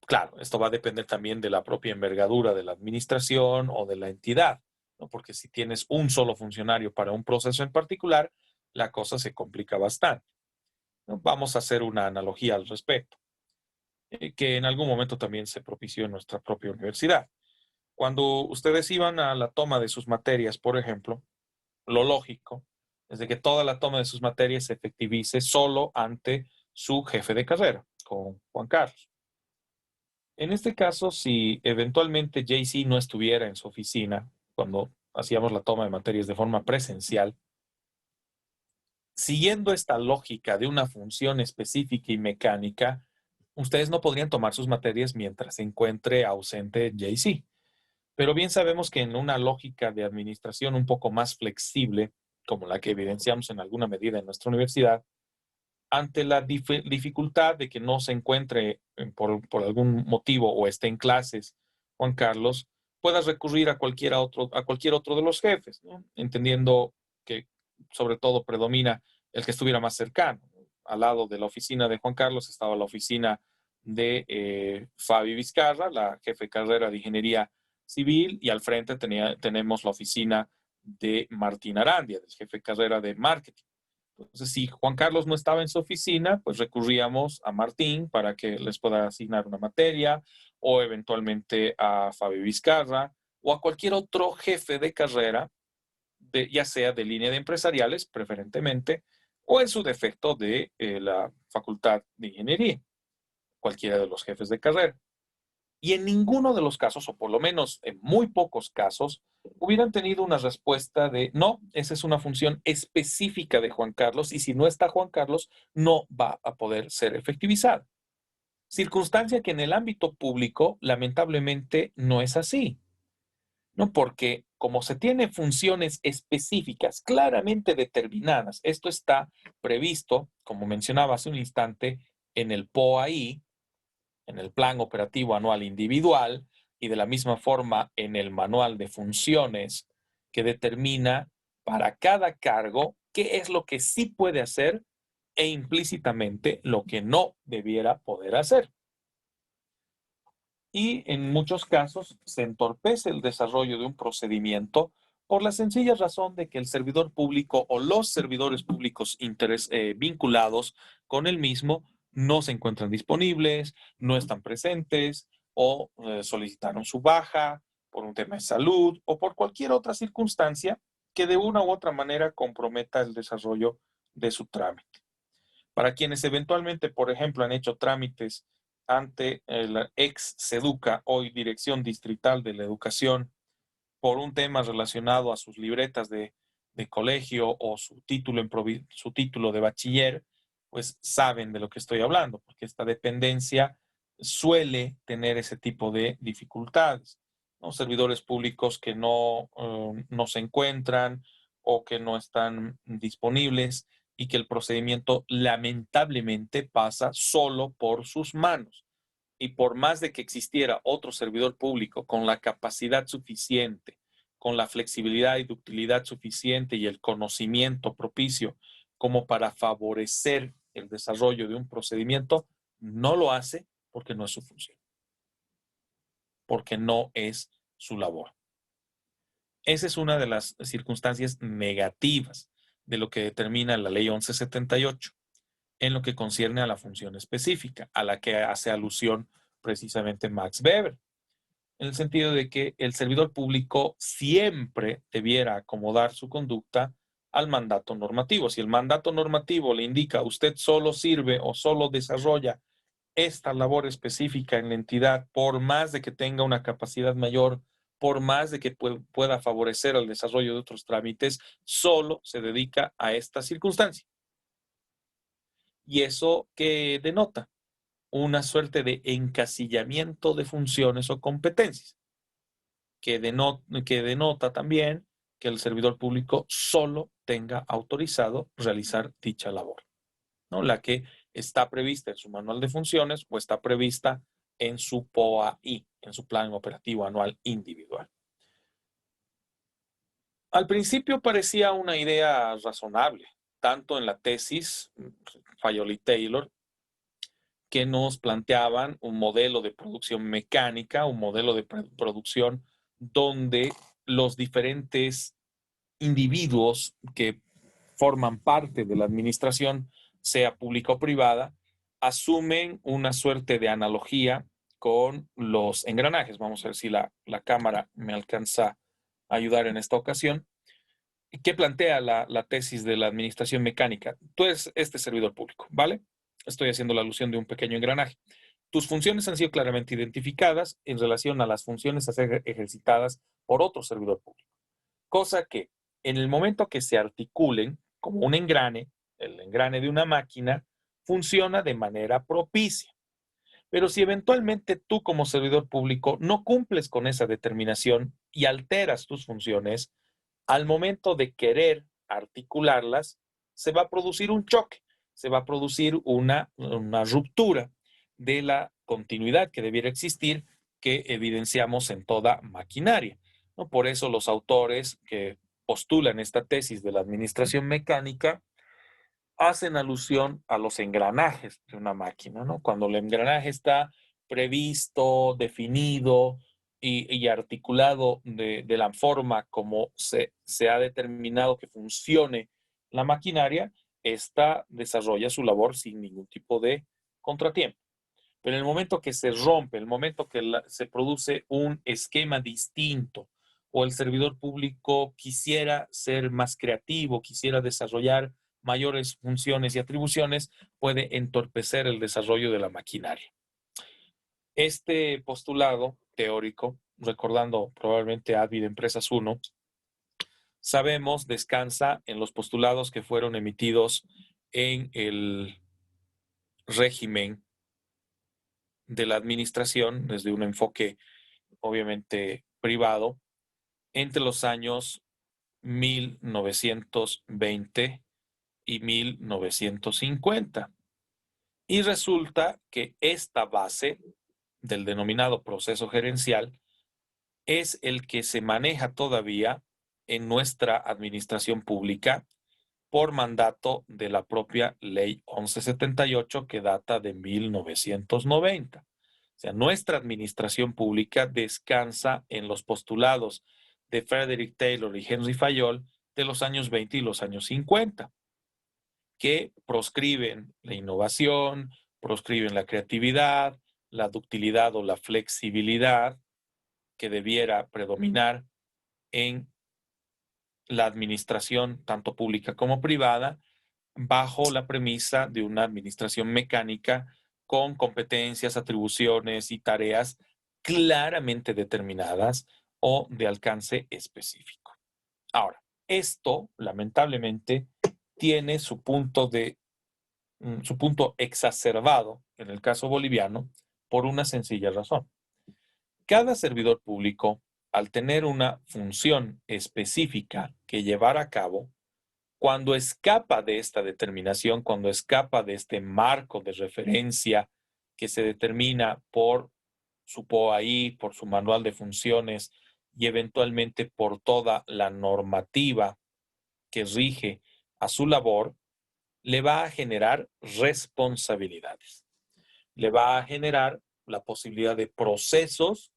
Claro, esto va a depender también de la propia envergadura de la administración o de la entidad, ¿no? Porque si tienes un solo funcionario para un proceso en particular, la cosa se complica bastante, ¿no? Vamos a hacer una analogía al respecto, que en algún momento también se propició en nuestra propia universidad. Cuando ustedes iban a la toma de sus materias, por ejemplo, lo lógico es de que toda la toma de sus materias se efectivice solo ante su jefe de carrera, con Juan Carlos. En este caso, si eventualmente JC no estuviera en su oficina cuando hacíamos la toma de materias de forma presencial, siguiendo esta lógica de una función específica y mecánica, ustedes no podrían tomar sus materias mientras se encuentre ausente JC. Pero bien sabemos que en una lógica de administración un poco más flexible, como la que evidenciamos en alguna medida en nuestra universidad, ante la dificultad de que no se encuentre por algún motivo o esté en clases, Juan Carlos, puedas recurrir a cualquier otro de los jefes, ¿no? Entendiendo que sobre todo predomina el que estuviera más cercano. Al lado de la oficina de Juan Carlos estaba la oficina de Fabi Vizcarra, la jefe de carrera de Ingeniería Civil, y al frente tenemos la oficina de Martín Arandia, del jefe de carrera de Marketing. Entonces, si Juan Carlos no estaba en su oficina, pues recurríamos a Martín para que les pueda asignar una materia o eventualmente a Fabio Vizcarra o a cualquier otro jefe de carrera, ya sea de línea de empresariales, preferentemente, o en su defecto de la Facultad de Ingeniería, cualquiera de los jefes de carrera. Y en ninguno de los casos, o por lo menos en muy pocos casos, hubieran tenido una respuesta de no, esa es una función específica de Juan Carlos y si no está Juan Carlos, no va a poder ser efectivizada. Circunstancia que en el ámbito público lamentablemente no es así, ¿no? Porque como se tiene funciones específicas claramente determinadas, esto está previsto, como mencionaba hace un instante, en el POAI, en el Plan Operativo Anual Individual, y de la misma forma en el Manual de Funciones, que determina para cada cargo qué es lo que sí puede hacer e implícitamente lo que no debiera poder hacer. Y en muchos casos se entorpece el desarrollo de un procedimiento por la sencilla razón de que el servidor público o los servidores públicos vinculados con el mismo no se encuentran disponibles, no están presentes o solicitaron su baja por un tema de salud o por cualquier otra circunstancia que de una u otra manera comprometa el desarrollo de su trámite. Para quienes eventualmente, por ejemplo, han hecho trámites ante el ex SEDUCA, hoy Dirección Distrital de la Educación, por un tema relacionado a sus libretas de colegio o su título de bachiller, pues saben de lo que estoy hablando, porque esta dependencia suele tener ese tipo de dificultades, ¿no? Servidores públicos que no se encuentran o que no están disponibles y que el procedimiento lamentablemente pasa solo por sus manos. Y por más de que existiera otro servidor público con la capacidad suficiente, con la flexibilidad y ductilidad suficiente y el conocimiento propicio como para favorecer el desarrollo de un procedimiento, no lo hace porque no es su función, porque no es su labor. Esa es una de las circunstancias negativas de lo que determina la Ley 1178 en lo que concierne a la función específica, a la que hace alusión precisamente Max Weber, en el sentido de que el servidor público siempre debiera acomodar su conducta al mandato normativo. Si el mandato normativo le indica usted solo sirve o solo desarrolla esta labor específica en la entidad, por más de que tenga una capacidad mayor, por más de que pueda favorecer el desarrollo de otros trámites, solo se dedica a esta circunstancia. ¿Y eso qué denota? Una suerte de encasillamiento de funciones o competencias, que denota también que el servidor público solo tenga autorizado realizar dicha labor, ¿no? La que está prevista en su manual de funciones o está prevista en su POAI, en su plan operativo anual individual. Al principio parecía una idea razonable, tanto en la tesis Fayol-Taylor, que nos planteaban un modelo de producción mecánica, un modelo de producción donde los diferentes individuos que forman parte de la administración, sea pública o privada, asumen una suerte de analogía con los engranajes. Vamos a ver si la cámara me alcanza a ayudar en esta ocasión. ¿Qué plantea la tesis de la administración mecánica? Tú eres este servidor público, ¿vale? Estoy haciendo la alusión de un pequeño engranaje. Tus funciones han sido claramente identificadas en relación a las funciones a ser ejercitadas por otro servidor público. Cosa que en el momento que se articulen como un engrane, el engrane de una máquina, funciona de manera propicia. Pero si eventualmente tú como servidor público no cumples con esa determinación y alteras tus funciones, al momento de querer articularlas, se va a producir un choque, se va a producir una ruptura de la continuidad que debiera existir, que evidenciamos en toda maquinaria, ¿no? Por eso los autores que postulan esta tesis de la administración mecánica hacen alusión a los engranajes de una máquina, ¿no? Cuando el engranaje está previsto, definido y articulado de la forma como se ha determinado que funcione la maquinaria, esta desarrolla su labor sin ningún tipo de contratiempo. Pero en el momento que se rompe, el momento que se produce un esquema distinto o el servidor público quisiera ser más creativo, quisiera desarrollar mayores funciones y atribuciones, puede entorpecer el desarrollo de la maquinaria. Este postulado teórico, recordando probablemente Advid Empresas 1, sabemos descansa en los postulados que fueron emitidos en el régimen de la administración desde un enfoque obviamente privado entre los años 1920 y 1950. Y resulta que esta base del denominado proceso gerencial es el que se maneja todavía en nuestra administración pública por mandato de la propia Ley 1178 que data de 1990. O sea, nuestra administración pública descansa en los postulados de Frederick Taylor y Henry Fayol de los años 20 y los años 50, que proscriben la innovación, proscriben la creatividad, la ductilidad o la flexibilidad que debiera predominar en la administración tanto pública como privada, bajo la premisa de una administración mecánica con competencias, atribuciones y tareas claramente determinadas o de alcance específico. Ahora, esto lamentablemente tiene su punto exacerbado en el caso boliviano por una sencilla razón. Cada servidor público, al tener una función específica que llevar a cabo, cuando escapa de esta determinación, cuando escapa de este marco de referencia que se determina por su POAI, por su manual de funciones y eventualmente por toda la normativa que rige a su labor, le va a generar responsabilidades, le va a generar la posibilidad de procesos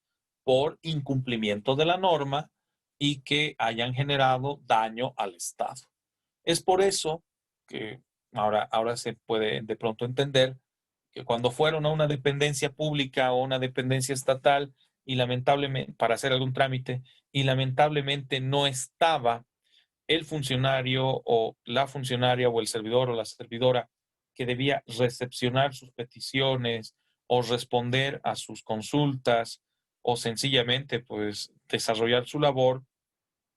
por incumplimiento de la norma y que hayan generado daño al Estado. Es por eso que ahora se puede de pronto entender que cuando fueron a una dependencia pública o una dependencia estatal y lamentablemente para hacer algún trámite y lamentablemente no estaba el funcionario o la funcionaria o el servidor o la servidora que debía recepcionar sus peticiones o responder a sus consultas o sencillamente pues desarrollar su labor,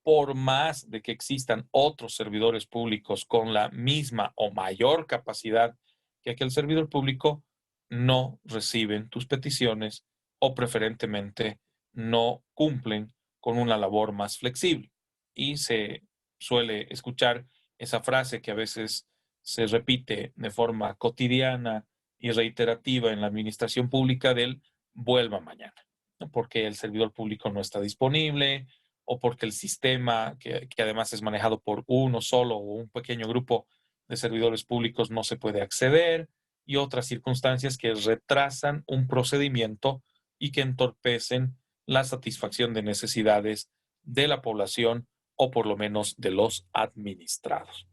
por más de que existan otros servidores públicos con la misma o mayor capacidad que aquel servidor público, no reciben tus peticiones o preferentemente no cumplen con una labor más flexible. Y se suele escuchar esa frase que a veces se repite de forma cotidiana y reiterativa en la administración pública del vuelva mañana, ¿no? Porque el servidor público no está disponible o porque el sistema, que además es manejado por uno solo o un pequeño grupo de servidores públicos, no se puede acceder, y otras circunstancias que retrasan un procedimiento y que entorpecen la satisfacción de necesidades de la población o por lo menos de los administrados.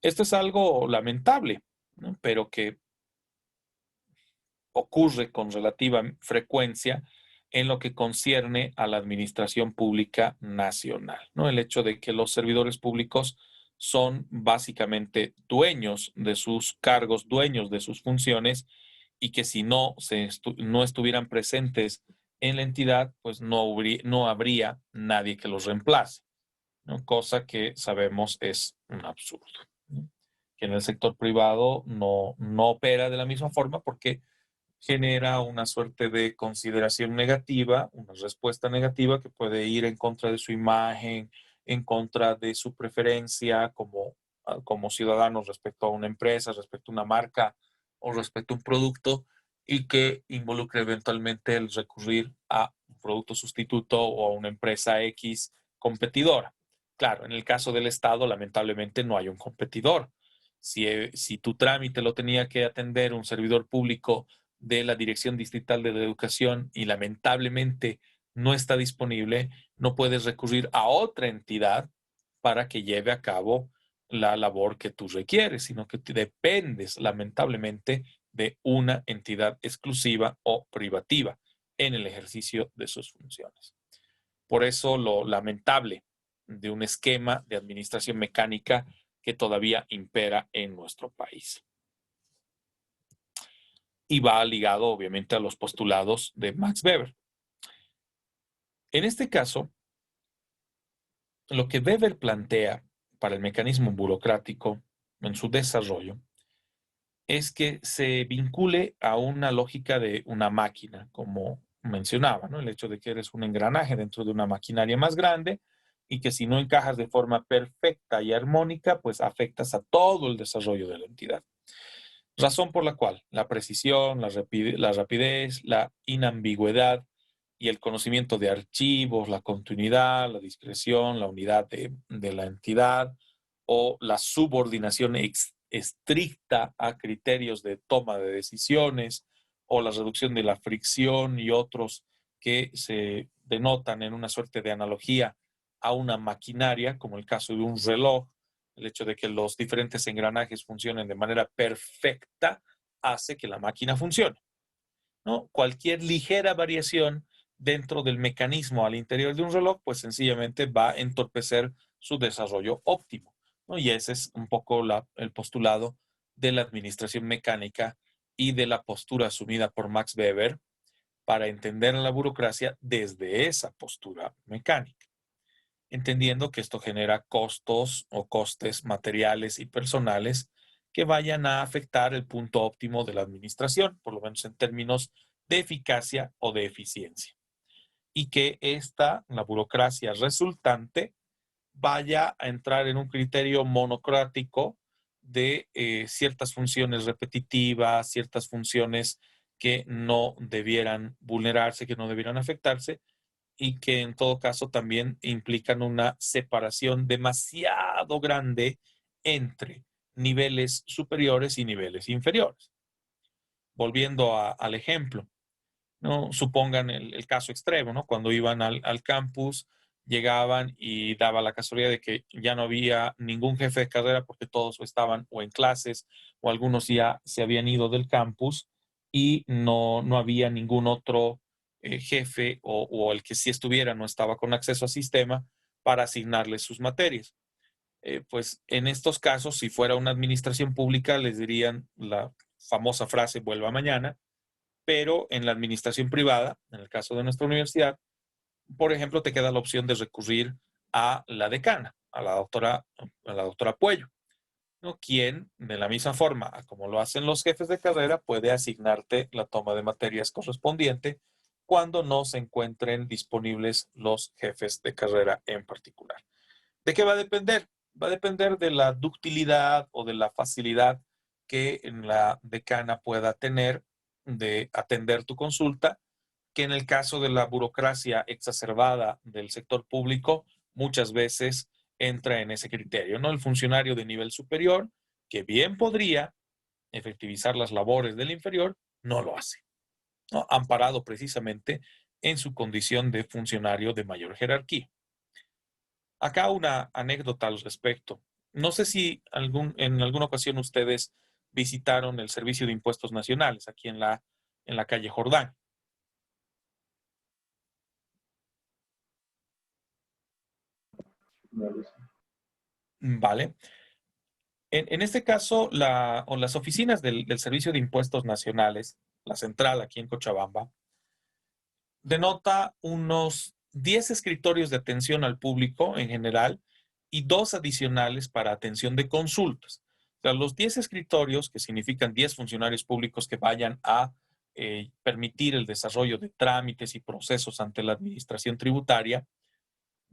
Esto es algo lamentable, ¿no? Pero que ocurre con relativa frecuencia en lo que concierne a la administración pública nacional, ¿no? El hecho de que los servidores públicos son básicamente dueños de sus cargos, dueños de sus funciones, y que si no estuvieran presentes en la entidad, pues no habría nadie que los reemplace, ¿no? Cosa que sabemos es un absurdo, ¿no? Que en el sector privado no opera de la misma forma porque genera una suerte de consideración negativa, una respuesta negativa que puede ir en contra de su imagen, en contra de su preferencia como ciudadano respecto a una empresa, respecto a una marca o respecto a un producto, y que involucre eventualmente el recurrir a un producto sustituto o a una empresa X competidora. Claro, en el caso del Estado, lamentablemente no hay un competidor. Si tu trámite lo tenía que atender un servidor público de la Dirección Distrital de la Educación y lamentablemente no está disponible, no puedes recurrir a otra entidad para que lleve a cabo la labor que tú requieres, sino que dependes lamentablemente de una entidad exclusiva o privativa en el ejercicio de sus funciones. Por eso lo lamentable de un esquema de administración mecánica que todavía impera en nuestro país. Y va ligado obviamente a los postulados de Max Weber. En este caso, lo que Weber plantea para el mecanismo burocrático en su desarrollo es que se vincule a una lógica de una máquina, como mencionaba, ¿no? El hecho de que eres un engranaje dentro de una maquinaria más grande y que si no encajas de forma perfecta y armónica, pues afectas a todo el desarrollo de la entidad. Razón por la cual la precisión, la rapidez, la inambigüedad y el conocimiento de archivos, la continuidad, la discreción, la unidad de la entidad o la subordinación estricta a criterios de toma de decisiones o la reducción de la fricción y otros que se denotan en una suerte de analogía a una maquinaria, como el caso de un reloj. El hecho de que los diferentes engranajes funcionen de manera perfecta hace que la máquina funcione, ¿no? Cualquier ligera variación dentro del mecanismo al interior de un reloj, pues sencillamente va a entorpecer su desarrollo óptimo, ¿no? Y ese es un poco el postulado de la administración mecánica y de la postura asumida por Max Weber para entender la burocracia desde esa postura mecánica, entendiendo que esto genera costos o costes materiales y personales que vayan a afectar el punto óptimo de la administración, por lo menos en términos de eficacia o de eficiencia. Y que la burocracia resultante, vaya a entrar en un criterio monocrático de ciertas funciones repetitivas, ciertas funciones que no debieran vulnerarse, que no debieran afectarse, y que en todo caso también implican una separación demasiado grande entre niveles superiores y niveles inferiores. Volviendo al ejemplo, ¿no? Supongan el caso extremo, ¿no? Cuando iban al campus, llegaban y daba la casualidad de que ya no había ningún jefe de carrera porque todos estaban o en clases o algunos ya se habían ido del campus y no había ningún otro jefe o el que sí estuviera no estaba con acceso al sistema para asignarles sus materias. Pues en estos casos, si fuera una administración pública, les dirían la famosa frase vuelva mañana, pero en la administración privada, en el caso de nuestra universidad, por ejemplo, te queda la opción de recurrir a la decana, a la doctora Puello, ¿no? Quien, de la misma forma como lo hacen los jefes de carrera, puede asignarte la toma de materias correspondiente cuando no se encuentren disponibles los jefes de carrera en particular. ¿De qué va a depender? Va a depender de la ductilidad o de la facilidad que la decana pueda tener de atender tu consulta, que en el caso de la burocracia exacerbada del sector público, muchas veces entra en ese criterio, ¿no? El funcionario de nivel superior, que bien podría efectivizar las labores del inferior, no lo hace, ¿no? Amparado precisamente en su condición de funcionario de mayor jerarquía. Acá una anécdota al respecto. No sé si en alguna ocasión ustedes visitaron el Servicio de Impuestos Nacionales aquí en la calle Jordán. Vale. En este caso, las oficinas del Servicio de Impuestos Nacionales, la central aquí en Cochabamba, denota unos 10 escritorios de atención al público en general y 2 adicionales para atención de consultas. O sea, los 10 escritorios, que significan 10 funcionarios públicos que vayan a permitir el desarrollo de trámites y procesos ante la administración tributaria,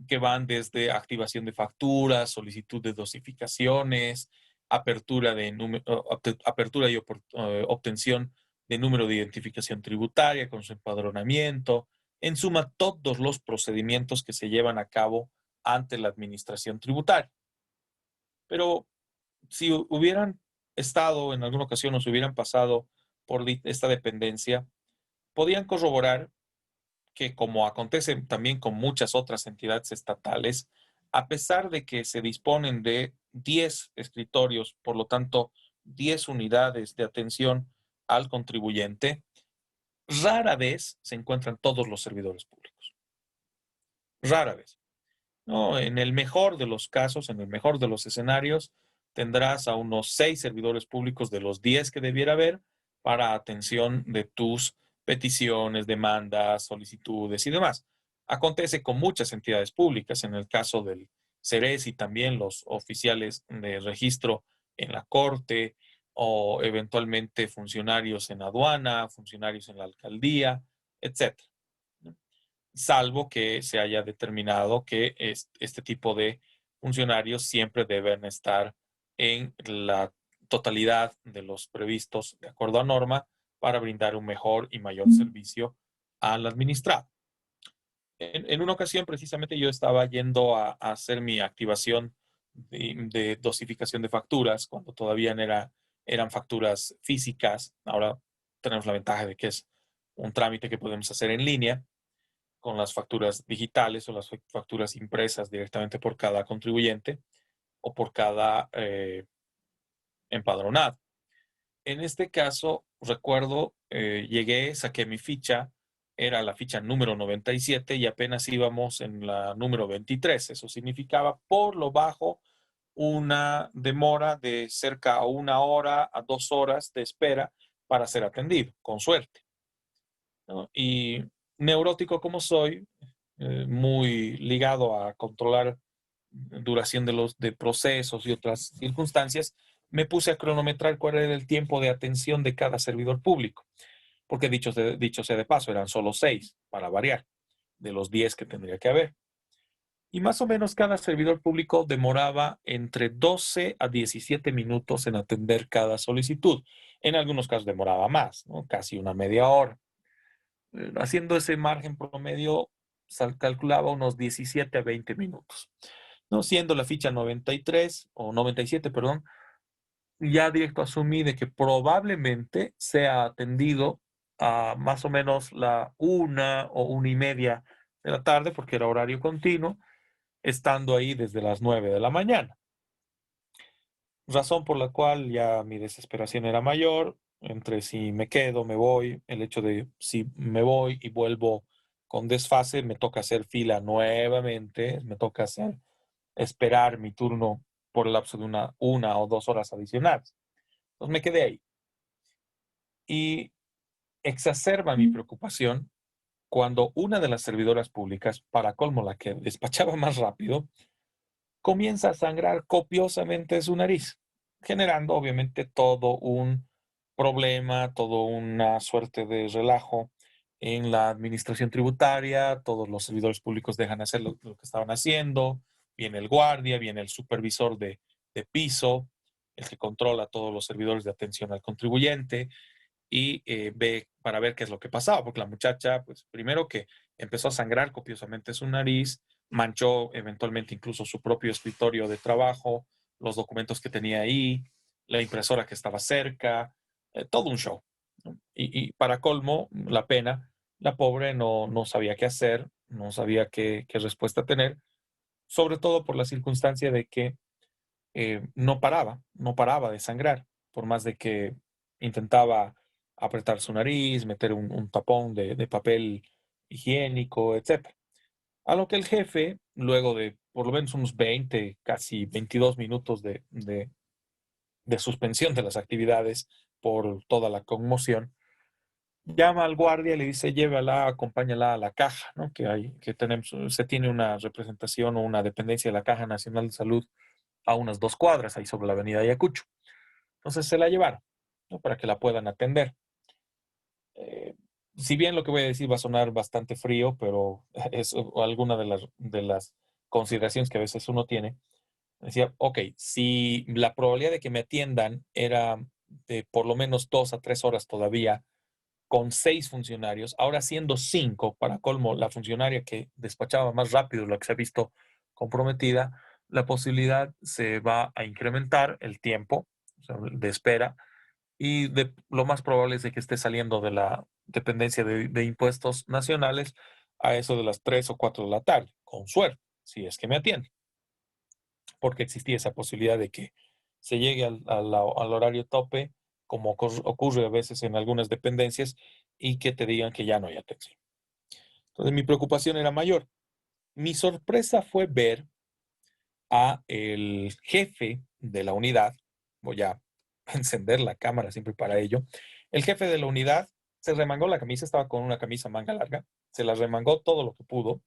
que van desde activación de facturas, solicitud de dosificaciones, apertura y obtención de número de identificación tributaria con su empadronamiento, en suma, todos los procedimientos que se llevan a cabo ante la administración tributaria. Pero si hubieran estado en alguna ocasión o se hubieran pasado por esta dependencia, podían corroborar que, como acontece también con muchas otras entidades estatales, a pesar de que se disponen de 10 escritorios, por lo tanto, 10 unidades de atención al contribuyente, rara vez se encuentran todos los servidores públicos. Rara vez. No, en el mejor de los casos, en el mejor de los escenarios, tendrás a unos 6 servidores públicos de los 10 que debiera haber para atención de tus peticiones, demandas, solicitudes y demás. Acontece con muchas entidades públicas, en el caso del CERES y también los oficiales de registro en la corte o eventualmente funcionarios en aduana, funcionarios en la alcaldía, etcétera, salvo que se haya determinado que este tipo de funcionarios siempre deben estar en totalidad de los previstos de acuerdo a norma para brindar un mejor y mayor servicio al administrado. En una ocasión, precisamente, yo estaba yendo a hacer mi activación de dosificación de facturas, cuando todavía eran facturas físicas. Ahora tenemos la ventaja de que es un trámite que podemos hacer en línea con las facturas digitales o las facturas impresas directamente por cada contribuyente o por cada empadronado. En este caso, recuerdo, llegué, saqué mi ficha, era la ficha número 97 y apenas íbamos en la número 23. Eso significaba por lo bajo una demora de cerca a 1 hora a 2 horas de espera para ser atendido, con suerte, ¿no? Y neurótico como soy, muy ligado a controlar duración de procesos y otras circunstancias, me puse a cronometrar cuál era el tiempo de atención de cada servidor público, porque dicho sea de paso, eran solo 6 para variar, de los 10 que tendría que haber. Y más o menos cada servidor público demoraba entre 12 a 17 minutos en atender cada solicitud. En algunos casos demoraba más, ¿no? Casi una media hora. Haciendo ese margen promedio, calculaba unos 17 a 20 minutos. ¿No? Siendo la ficha 93 o 97, perdón, ya directo asumí de que probablemente sea atendido a más o menos la 1 o 1:30 de la tarde, porque era horario continuo, estando ahí desde las 9 de la mañana. Razón por la cual ya mi desesperación era mayor, entre si me quedo, me voy, el hecho de si me voy y vuelvo con desfase, me toca hacer fila nuevamente, me toca esperar mi turno por el lapso de una o 2 horas adicionales. Entonces me quedé ahí. Y exacerba mi preocupación cuando una de las servidoras públicas, para colmo la que despachaba más rápido, comienza a sangrar copiosamente su nariz, generando obviamente todo un problema, toda una suerte de relajo en la administración tributaria. Todos los servidores públicos dejan de hacer lo que estaban haciendo, viene el guardia, viene el supervisor de piso, el que controla todos los servidores de atención al contribuyente, y ve para ver qué es lo que pasaba, porque la muchacha, pues primero que empezó a sangrar copiosamente su nariz, manchó eventualmente incluso su propio escritorio de trabajo, los documentos que tenía ahí, la impresora que estaba cerca, todo un show, ¿no? Y para colmo, la pena, la pobre no sabía qué hacer, no sabía qué respuesta tener, sobre todo por la circunstancia de que no paraba de sangrar, por más de que intentaba apretar su nariz, meter un tapón de papel higiénico, etc. A lo que el jefe, luego de por lo menos unos 20, casi 22 minutos de suspensión de las actividades por toda la conmoción, llama al guardia y le dice: llévala, acompáñala a la caja, ¿no? Se tiene una representación o una dependencia de la Caja Nacional de Salud a unas 2 cuadras, ahí sobre la avenida Ayacucho. Entonces se la llevaron, ¿no? Para que la puedan atender. Eh, si bien lo que voy a decir va a sonar bastante frío, pero es alguna de las consideraciones que a veces uno tiene. Decía, ok, si la probabilidad de que me atiendan era de por lo menos 2 a 3 horas todavía, con 6 funcionarios, ahora siendo 5, para colmo, la funcionaria que despachaba más rápido, la que se ha visto comprometida, la posibilidad se va a incrementar el tiempo, o sea, de espera, y lo más probable es de que esté saliendo de la dependencia de impuestos nacionales a eso de las 3 o 4 de la tarde, con suerte, si es que me atiende, porque existía esa posibilidad de que se llegue al horario tope, como ocurre a veces en algunas dependencias, y que te digan que ya no hay atención. Entonces mi preocupación era mayor. Mi sorpresa fue ver a el jefe de la unidad. Voy a encender la cámara siempre para ello. El jefe de la unidad se remangó la camisa, estaba con una camisa manga larga, se la remangó todo lo que pudo,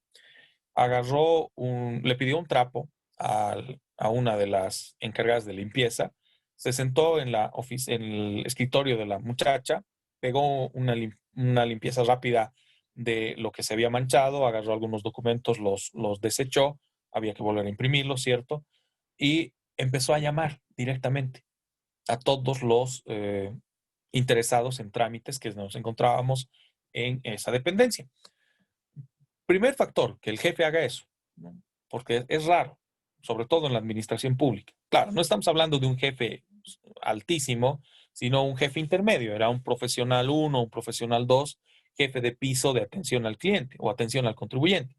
le pidió un trapo a una de las encargadas de limpieza, se sentó en el escritorio de la muchacha, pegó una limpieza rápida de lo que se había manchado, agarró algunos documentos, los desechó, había que volver a imprimirlos, ¿cierto? Y empezó a llamar directamente. a todos los interesados en trámites que nos encontrábamos en esa dependencia. Primer factor, que el jefe haga eso, ¿no? Porque es raro, sobre todo en la administración pública. Claro, no estamos hablando de un jefe altísimo, sino un jefe intermedio. Era un profesional 1, un profesional 2, jefe de piso de atención al cliente o atención al contribuyente.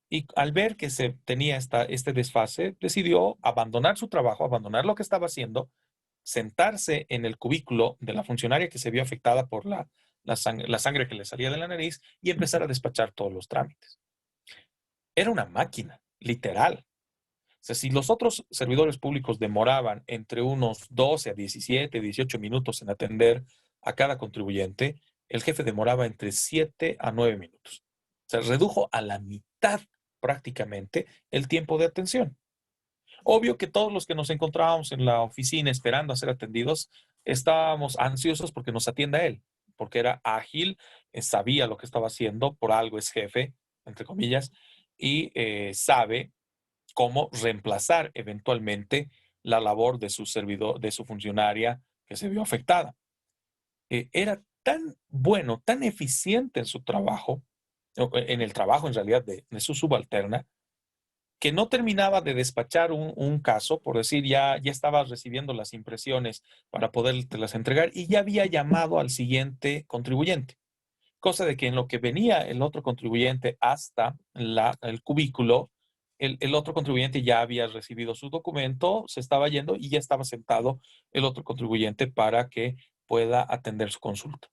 Y al ver que se tenía este desfase, decidió abandonar su trabajo, abandonar lo que estaba haciendo, sentarse en el cubículo de la funcionaria que se vio afectada por la sangre que le salía de la nariz y empezar a despachar todos los trámites. Era una máquina, literal. O sea, si los otros servidores públicos demoraban entre unos 12 a 17, 18 minutos en atender a cada contribuyente, el jefe demoraba entre 7 a 9 minutos. O sea, redujo a la mitad prácticamente el tiempo de atención. Obvio que todos los que nos encontrábamos en la oficina esperando a ser atendidos, estábamos ansiosos porque nos atienda él, porque era ágil, sabía lo que estaba haciendo, por algo es jefe, entre comillas, y sabe cómo reemplazar eventualmente la labor de su servidor, de su funcionaria que se vio afectada. Era tan bueno, tan eficiente en su trabajo, en el trabajo en realidad de su subalterna, que no terminaba de despachar un caso, por decir, ya estaba recibiendo las impresiones para poderlas entregar y ya había llamado al siguiente contribuyente. Cosa de que en lo que venía el otro contribuyente hasta el cubículo, el otro contribuyente ya había recibido su documento, se estaba yendo y ya estaba sentado el otro contribuyente para que pueda atender su consulta.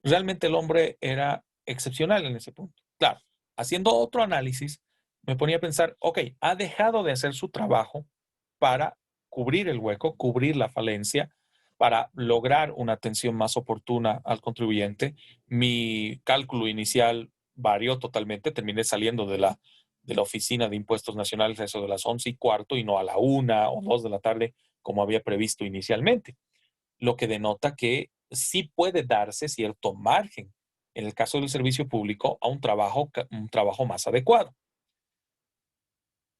Realmente el hombre era excepcional en ese punto. Claro, haciendo otro análisis, me ponía a pensar, ok, ha dejado de hacer su trabajo para cubrir el hueco, cubrir la falencia, para lograr una atención más oportuna al contribuyente. Mi cálculo inicial varió totalmente, terminé saliendo de la oficina de impuestos nacionales a eso de las 11:15 y no a la 1 o 2 de la tarde como había previsto inicialmente, lo que denota que sí puede darse cierto margen en el caso del servicio público a un trabajo más adecuado.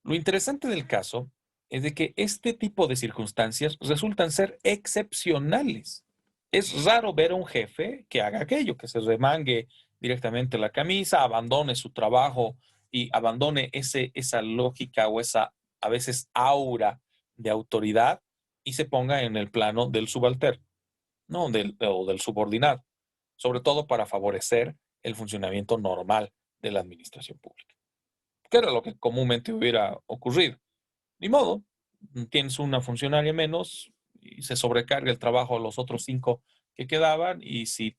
Lo interesante del caso es de que este tipo de circunstancias resultan ser excepcionales. Es raro ver a un jefe que haga aquello, que se remangue directamente la camisa, abandone su trabajo y abandone esa lógica o esa a veces aura de autoridad y se ponga en el plano del subalterno, ¿no? O del subordinado, sobre todo para favorecer el funcionamiento normal de la administración pública, que era lo que comúnmente hubiera ocurrido. Ni modo, tienes una funcionaria menos y se sobrecarga el trabajo a los otros 5 que quedaban y si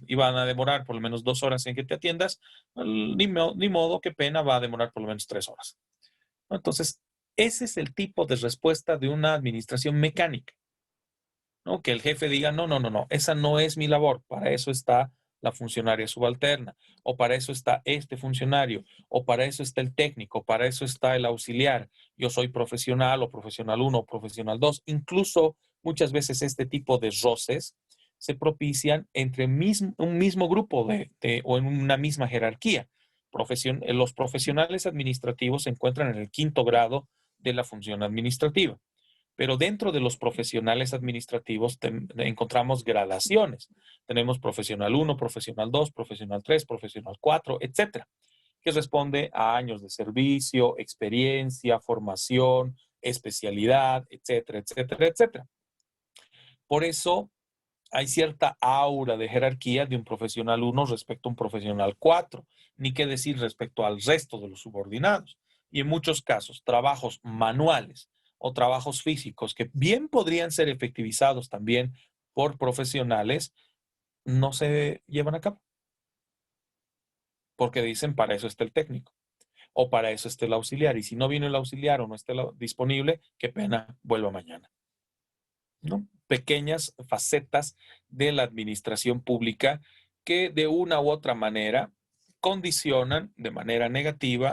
iban a demorar por lo menos 2 horas en que te atiendas, ni modo, qué pena, va a demorar por lo menos 3 horas. Entonces, ese es el tipo de respuesta de una administración mecánica. ¿No? Que el jefe diga, no, no, no, no, esa no es mi labor, para eso está la funcionaria subalterna, o para eso está este funcionario, o para eso está el técnico, para eso está el auxiliar. Yo soy profesional o profesional 1 o profesional 2. Incluso muchas veces este tipo de roces se propician entre un mismo grupo o en una misma jerarquía. Los profesionales administrativos se encuentran en el 5.º grado de la función administrativa. Pero dentro de los profesionales administrativos encontramos gradaciones. Tenemos profesional 1, profesional 2, profesional 3, profesional 4, etcétera, que responde a años de servicio, experiencia, formación, especialidad, etcétera, etcétera, etcétera. Por eso hay cierta aura de jerarquía de un profesional 1 respecto a un profesional 4, ni qué decir respecto al resto de los subordinados. Y en muchos casos, trabajos manuales o trabajos físicos que bien podrían ser efectivizados también por profesionales, no se llevan a cabo, porque dicen para eso está el técnico o para eso está el auxiliar. Y si no viene el auxiliar o no está disponible, qué pena, vuelva mañana. ¿No? Pequeñas facetas de la administración pública que de una u otra manera condicionan de manera negativa,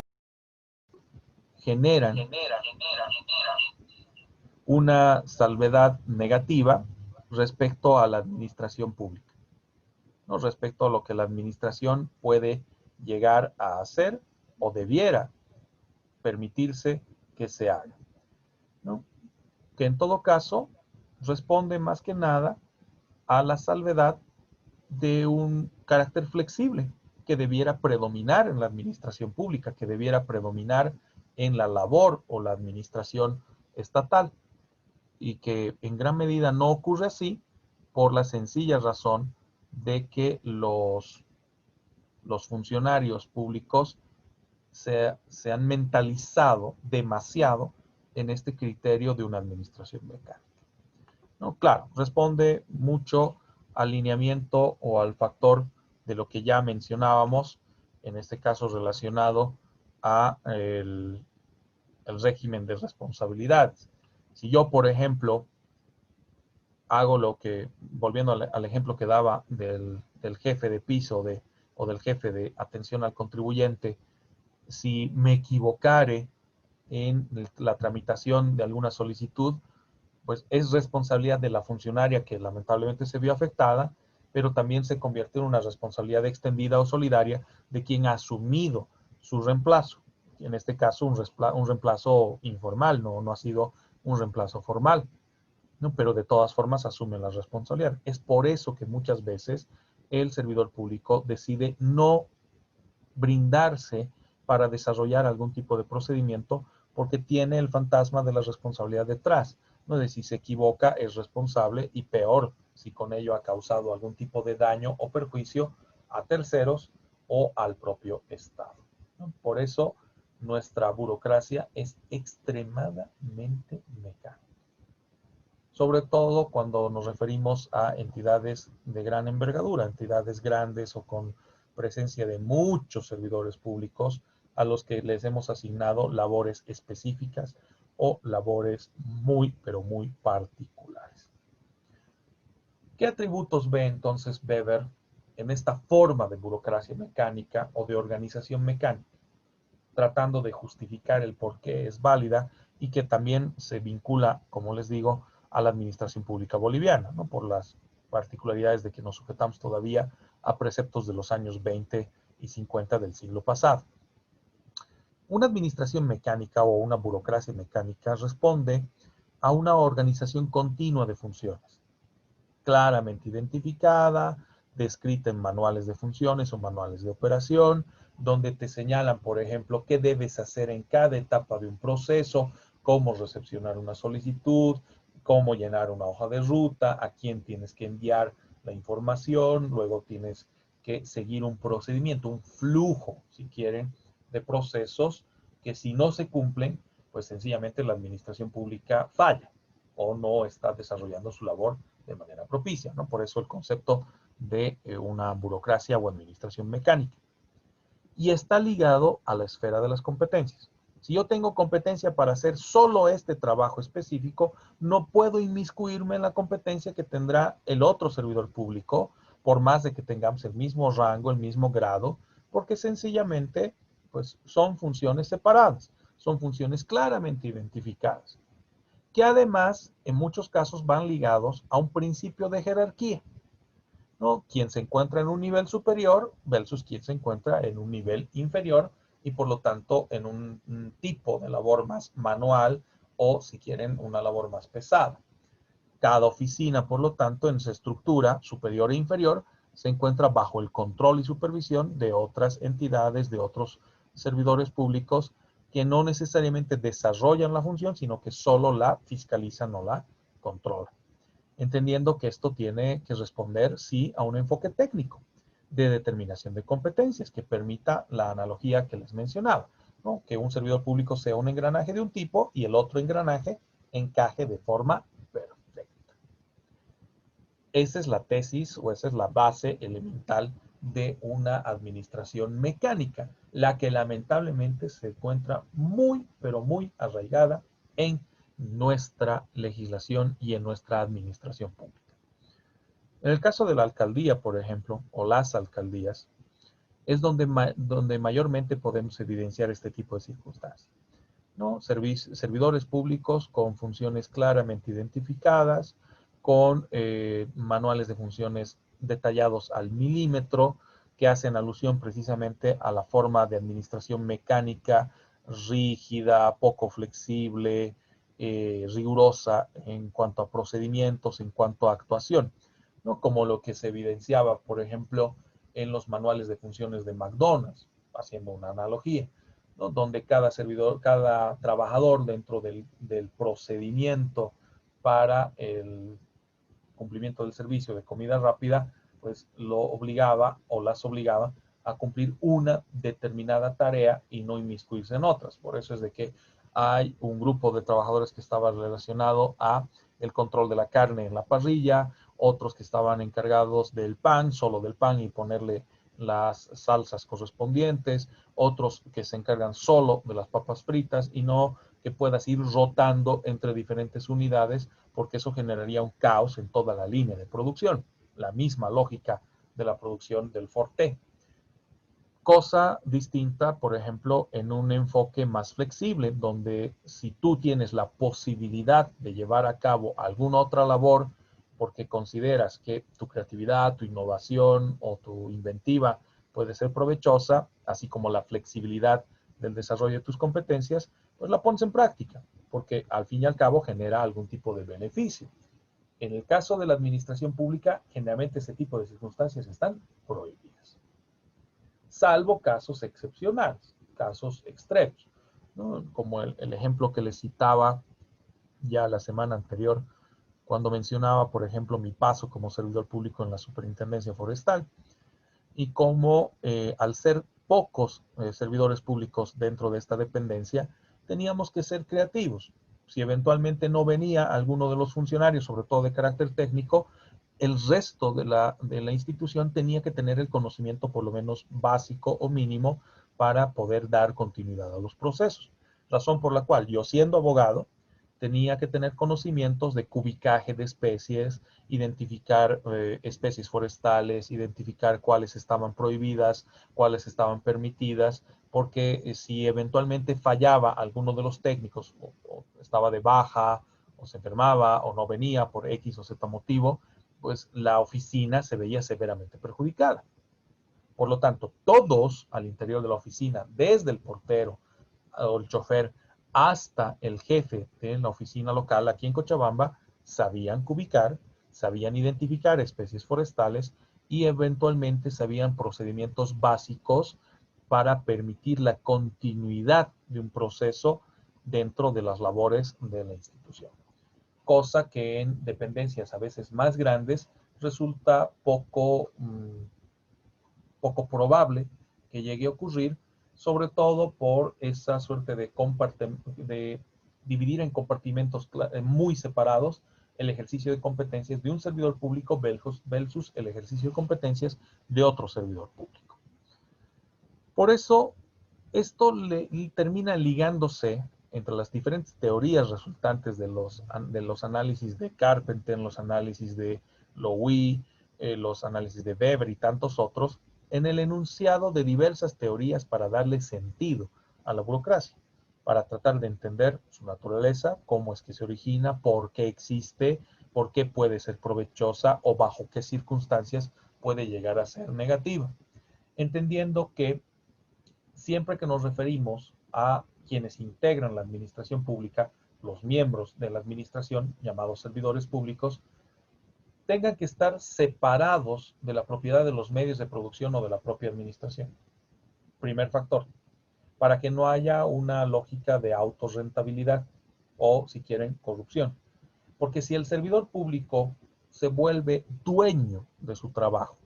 generan una salvedad negativa respecto a la administración pública, ¿no? Respecto a lo que la administración puede llegar a hacer o debiera permitirse que se haga, ¿no? Que en todo caso responde más que nada a la salvedad de un carácter flexible que debiera predominar en la administración pública, que debiera predominar en la labor o la administración estatal, y que en gran medida no ocurre así por la sencilla razón de que los funcionarios públicos se han mentalizado demasiado en este criterio de una administración mecánica. No, claro, responde mucho al lineamiento o al factor de lo que ya mencionábamos, en este caso relacionado a el régimen de responsabilidades. Si yo, por ejemplo, hago lo que, volviendo al ejemplo que daba del jefe de piso o del jefe de atención al contribuyente, si me equivocare en la tramitación de alguna solicitud, pues es responsabilidad de la funcionaria que lamentablemente se vio afectada, pero también se convierte en una responsabilidad extendida o solidaria de quien ha asumido su reemplazo. En este caso, un reemplazo informal, no ha sido un reemplazo formal, ¿no? Pero de todas formas asume la responsabilidad. Es por eso que muchas veces el servidor público decide no brindarse para desarrollar algún tipo de procedimiento porque tiene el fantasma de la responsabilidad detrás, ¿no? De si se equivoca es responsable y peor si con ello ha causado algún tipo de daño o perjuicio a terceros o al propio Estado, ¿no? Por eso nuestra burocracia es extremadamente mecánica, sobre todo cuando nos referimos a entidades de gran envergadura, entidades grandes o con presencia de muchos servidores públicos a los que les hemos asignado labores específicas o labores muy, pero muy particulares. ¿Qué atributos ve entonces Weber en esta forma de burocracia mecánica o de organización mecánica, tratando de justificar el por qué es válida y que también se vincula, como les digo, a la administración pública boliviana, ¿no? Por las particularidades de que nos sujetamos todavía a preceptos de los años 20 y 50 del siglo pasado? Una administración mecánica o una burocracia mecánica responde a una organización continua de funciones, claramente identificada, descrita en manuales de funciones o manuales de operación, donde te señalan, por ejemplo, qué debes hacer en cada etapa de un proceso, cómo recepcionar una solicitud, cómo llenar una hoja de ruta, a quién tienes que enviar la información, luego tienes que seguir un procedimiento, un flujo, si quieren, de procesos que si no se cumplen, pues sencillamente la administración pública falla o no está desarrollando su labor de manera propicia, ¿no? Por eso el concepto de una burocracia o administración mecánica. Y está ligado a la esfera de las competencias. Si yo tengo competencia para hacer solo este trabajo específico, no puedo inmiscuirme en la competencia que tendrá el otro servidor público, por más de que tengamos el mismo rango, el mismo grado, porque sencillamente pues, son funciones separadas, son funciones claramente identificadas, que además en muchos casos van ligados a un principio de jerarquía, ¿no? Quien se encuentra en un nivel superior versus quien se encuentra en un nivel inferior y por lo tanto en un tipo de labor más manual o si quieren una labor más pesada. Cada oficina, por lo tanto, en su estructura superior e inferior, se encuentra bajo el control y supervisión de otras entidades, de otros servidores públicos que no necesariamente desarrollan la función, sino que solo la fiscalizan o la controlan. Entendiendo que esto tiene que responder, sí, a un enfoque técnico de determinación de competencias que permita la analogía que les mencionaba, ¿no? Que un servidor público sea un engranaje de un tipo y el otro engranaje encaje de forma perfecta. Esa es la tesis o esa es la base elemental de una administración mecánica, la que lamentablemente se encuentra muy, pero muy arraigada en nuestra legislación y en nuestra administración pública. En el caso de la alcaldía, por ejemplo, o las alcaldías, es donde mayormente podemos evidenciar este tipo de circunstancias, ¿no? Servidores públicos con funciones claramente identificadas, con manuales de funciones detallados al milímetro, que hacen alusión precisamente a la forma de administración mecánica rígida, poco flexible, rigurosa en cuanto a procedimientos, en cuanto a actuación, ¿no? Como lo que se evidenciaba, por ejemplo, en los manuales de funciones de McDonald's, haciendo una analogía, ¿no? Donde cada servidor, cada trabajador dentro del procedimiento para el cumplimiento del servicio de comida rápida, pues lo obligaba o las obligaba a cumplir una determinada tarea y no inmiscuirse en otras. Por eso es de que hay un grupo de trabajadores que estaba relacionado a el control de la carne en la parrilla, otros que estaban encargados del pan, solo del pan y ponerle las salsas correspondientes, otros que se encargan solo de las papas fritas y no que puedas ir rotando entre diferentes unidades porque eso generaría un caos en toda la línea de producción. La misma lógica de la producción del Forte. Cosa distinta, por ejemplo, en un enfoque más flexible, donde si tú tienes la posibilidad de llevar a cabo alguna otra labor, porque consideras que tu creatividad, tu innovación o tu inventiva puede ser provechosa, así como la flexibilidad del desarrollo de tus competencias, pues la pones en práctica, porque al fin y al cabo genera algún tipo de beneficio. En el caso de la administración pública, generalmente ese tipo de circunstancias están prohibidas, salvo casos excepcionales, casos extremos, ¿no? Como el ejemplo que les citaba ya la semana anterior, cuando mencionaba, por ejemplo, mi paso como servidor público en la Superintendencia Forestal y cómo al ser pocos servidores públicos dentro de esta dependencia, teníamos que ser creativos. Si eventualmente no venía alguno de los funcionarios, sobre todo de carácter técnico, el resto de la institución tenía que tener el conocimiento por lo menos básico o mínimo para poder dar continuidad a los procesos. Razón por la cual yo, siendo abogado, tenía que tener conocimientos de cubicaje de especies, identificar especies forestales, identificar cuáles estaban prohibidas, cuáles estaban permitidas, porque si eventualmente fallaba alguno de los técnicos o estaba de baja o se enfermaba o no venía por X o Z motivo, pues la oficina se veía severamente perjudicada. Por lo tanto, todos al interior de la oficina, desde el portero o el chofer hasta el jefe de la oficina local aquí en Cochabamba, sabían cubicar, sabían identificar especies forestales y eventualmente sabían procedimientos básicos para permitir la continuidad de un proceso dentro de las labores de la institución. Cosa que en dependencias a veces más grandes resulta poco probable que llegue a ocurrir, sobre todo por esa suerte de dividir en compartimentos muy separados el ejercicio de competencias de un servidor público versus el ejercicio de competencias de otro servidor público. Por eso, esto termina ligándose entre las diferentes teorías resultantes de los análisis de Carpenter, los análisis de Lowy, los análisis de Weber y tantos otros, en el enunciado de diversas teorías para darle sentido a la burocracia, para tratar de entender su naturaleza, cómo es que se origina, por qué existe, por qué puede ser provechosa o bajo qué circunstancias puede llegar a ser negativa. Entendiendo que siempre que nos referimos a quienes integran la administración pública, los miembros de la administración, llamados servidores públicos, tengan que estar separados de la propiedad de los medios de producción o de la propia administración. Primer factor, para que no haya una lógica de autorrentabilidad o, si quieren, corrupción. Porque si el servidor público se vuelve dueño de su trabajo,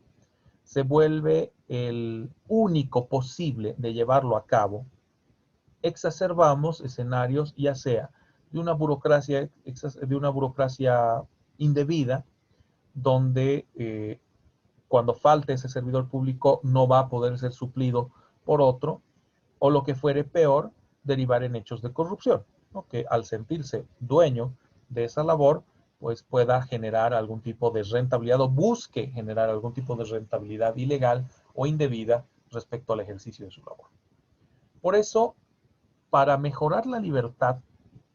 se vuelve el único posible de llevarlo a cabo, exacerbamos escenarios ya sea de una burocracia indebida, donde cuando falte ese servidor público no va a poder ser suplido por otro, o lo que fuere peor, derivar en hechos de corrupción, ¿no? Que al sentirse dueño de esa labor, pues pueda generar algún tipo de rentabilidad o busque generar algún tipo de rentabilidad ilegal o indebida respecto al ejercicio de su labor. Por eso, para mejorar la libertad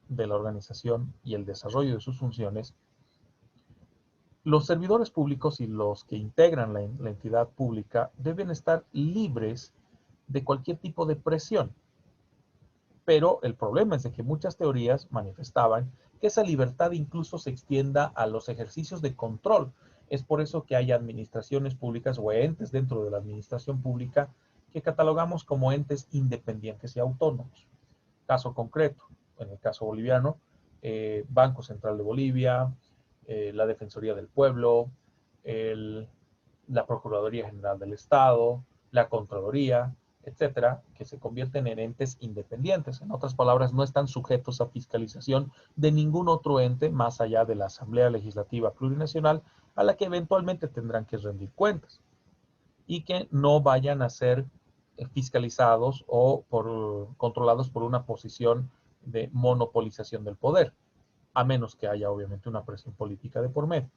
de la organización y el desarrollo de sus funciones, los servidores públicos y los que integran la entidad pública deben estar libres de cualquier tipo de presión, Pero el problema es de que muchas teorías manifestaban que esa libertad incluso se extienda a los ejercicios de control. Es por eso que hay administraciones públicas o entes dentro de la administración pública que catalogamos como entes independientes y autónomos. Caso concreto, en el caso boliviano, Banco Central de Bolivia, la Defensoría del Pueblo, la Procuraduría General del Estado, la Contraloría, etcétera, que se convierten en entes independientes. En otras palabras, no están sujetos a fiscalización de ningún otro ente más allá de la Asamblea Legislativa Plurinacional, a la que eventualmente tendrán que rendir cuentas y que no vayan a ser fiscalizados o controlados por una posición de monopolización del poder, a menos que haya obviamente una presión política de por medio.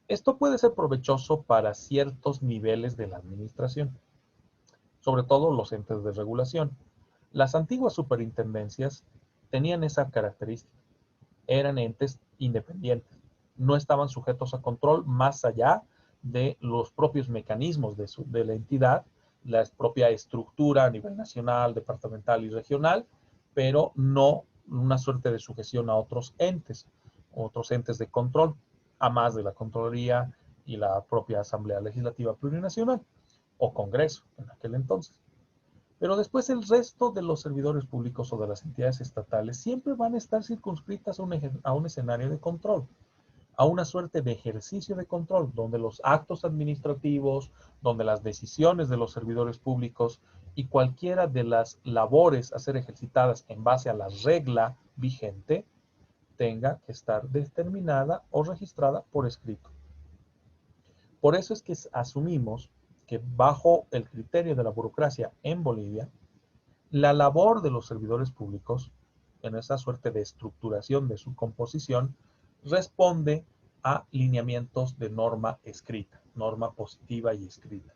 Esto puede ser provechoso para ciertos niveles de la administración, sobre todo los entes de regulación. Las antiguas superintendencias tenían esa característica. Eran entes independientes. No estaban sujetos a control más allá de los propios mecanismos de la entidad, la propia estructura a nivel nacional, departamental y regional, pero no una suerte de sujeción a otros entes de control, a más de la Contraloría y la propia Asamblea Legislativa Plurinacional o Congreso en aquel entonces. Pero después el resto de los servidores públicos o de las entidades estatales siempre van a estar circunscritas a un escenario de control, a una suerte de ejercicio de control, donde los actos administrativos, donde las decisiones de los servidores públicos y cualquiera de las labores a ser ejercitadas en base a la regla vigente tenga que estar determinada o registrada por escrito. Por eso es que asumimos que bajo el criterio de la burocracia en Bolivia, la labor de los servidores públicos, en esa suerte de estructuración de su composición, responde a lineamientos de norma escrita, norma positiva y escrita,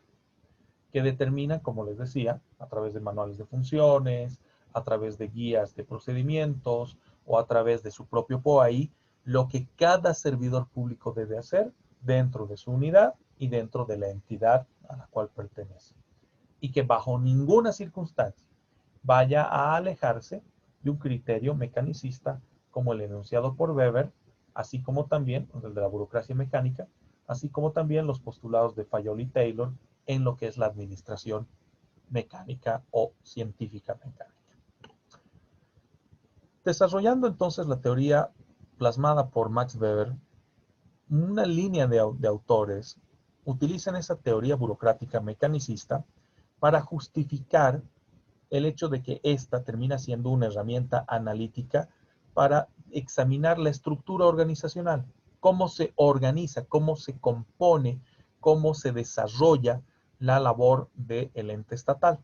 que determinan, como les decía, a través de manuales de funciones, a través de guías de procedimientos o a través de su propio POAI, lo que cada servidor público debe hacer dentro de su unidad y dentro de la entidad a la cual pertenece. Y que bajo ninguna circunstancia vaya a alejarse de un criterio mecanicista como el enunciado por Weber, así como también el de la burocracia mecánica, así como también los postulados de Fayol y Taylor en lo que es la administración mecánica o científica mecánica. Desarrollando entonces la teoría plasmada por Max Weber, una línea de autores utilizan esa teoría burocrática mecanicista para justificar el hecho de que ésta termina siendo una herramienta analítica para examinar la estructura organizacional, cómo se organiza, cómo se compone, cómo se desarrolla la labor del ente estatal.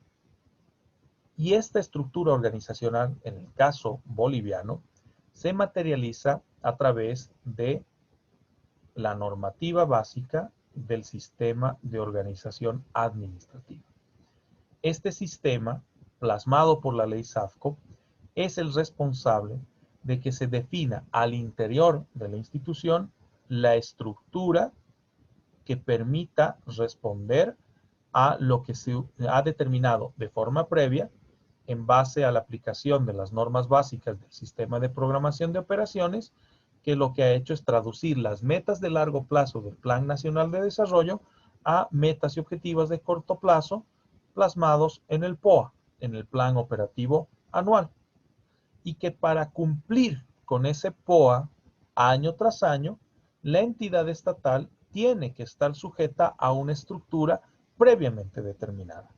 Y esta estructura organizacional, en el caso boliviano, se materializa a través de la normativa básica del sistema de organización administrativa. Este sistema, plasmado por la ley SAFCO, es el responsable de que se defina al interior de la institución la estructura que permita responder a lo que se ha determinado de forma previa en base a la aplicación de las normas básicas del sistema de programación de operaciones, que lo que ha hecho es traducir las metas de largo plazo del Plan Nacional de Desarrollo a metas y objetivos de corto plazo plasmados en el POA, en el Plan Operativo Anual. Y que para cumplir con ese POA año tras año, la entidad estatal tiene que estar sujeta a una estructura previamente determinada.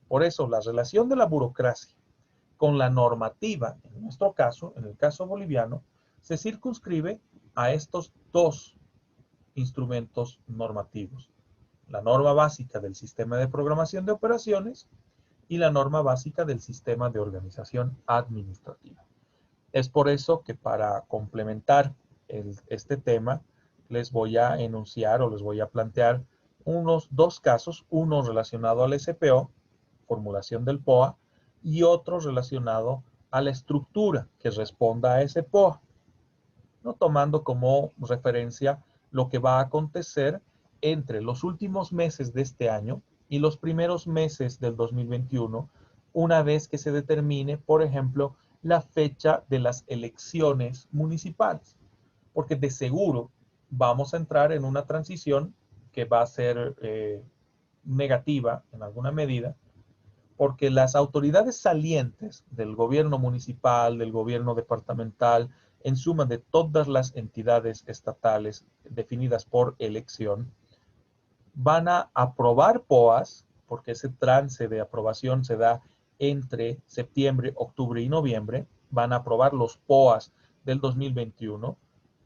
Por eso, la relación de la burocracia con la normativa, en nuestro caso, en el caso boliviano, se circunscribe a estos dos instrumentos normativos. La norma básica del sistema de programación de operaciones y la norma básica del sistema de organización administrativa. Es por eso que para complementar este tema, les voy a enunciar o les voy a plantear dos casos, uno relacionado al SPO, formulación del POA, y otro relacionado a la estructura que responda a ese POA, ¿no? Tomando como referencia lo que va a acontecer entre los últimos meses de este año y los primeros meses del 2021 una vez que se determine, por ejemplo, la fecha de las elecciones municipales, porque de seguro vamos a entrar en una transición que va a ser negativa en alguna medida, porque las autoridades salientes del gobierno municipal, del gobierno departamental, en suma de todas las entidades estatales definidas por elección, van a aprobar POAs, porque ese trance de aprobación se da entre septiembre, octubre y noviembre, van a aprobar los POAs del 2021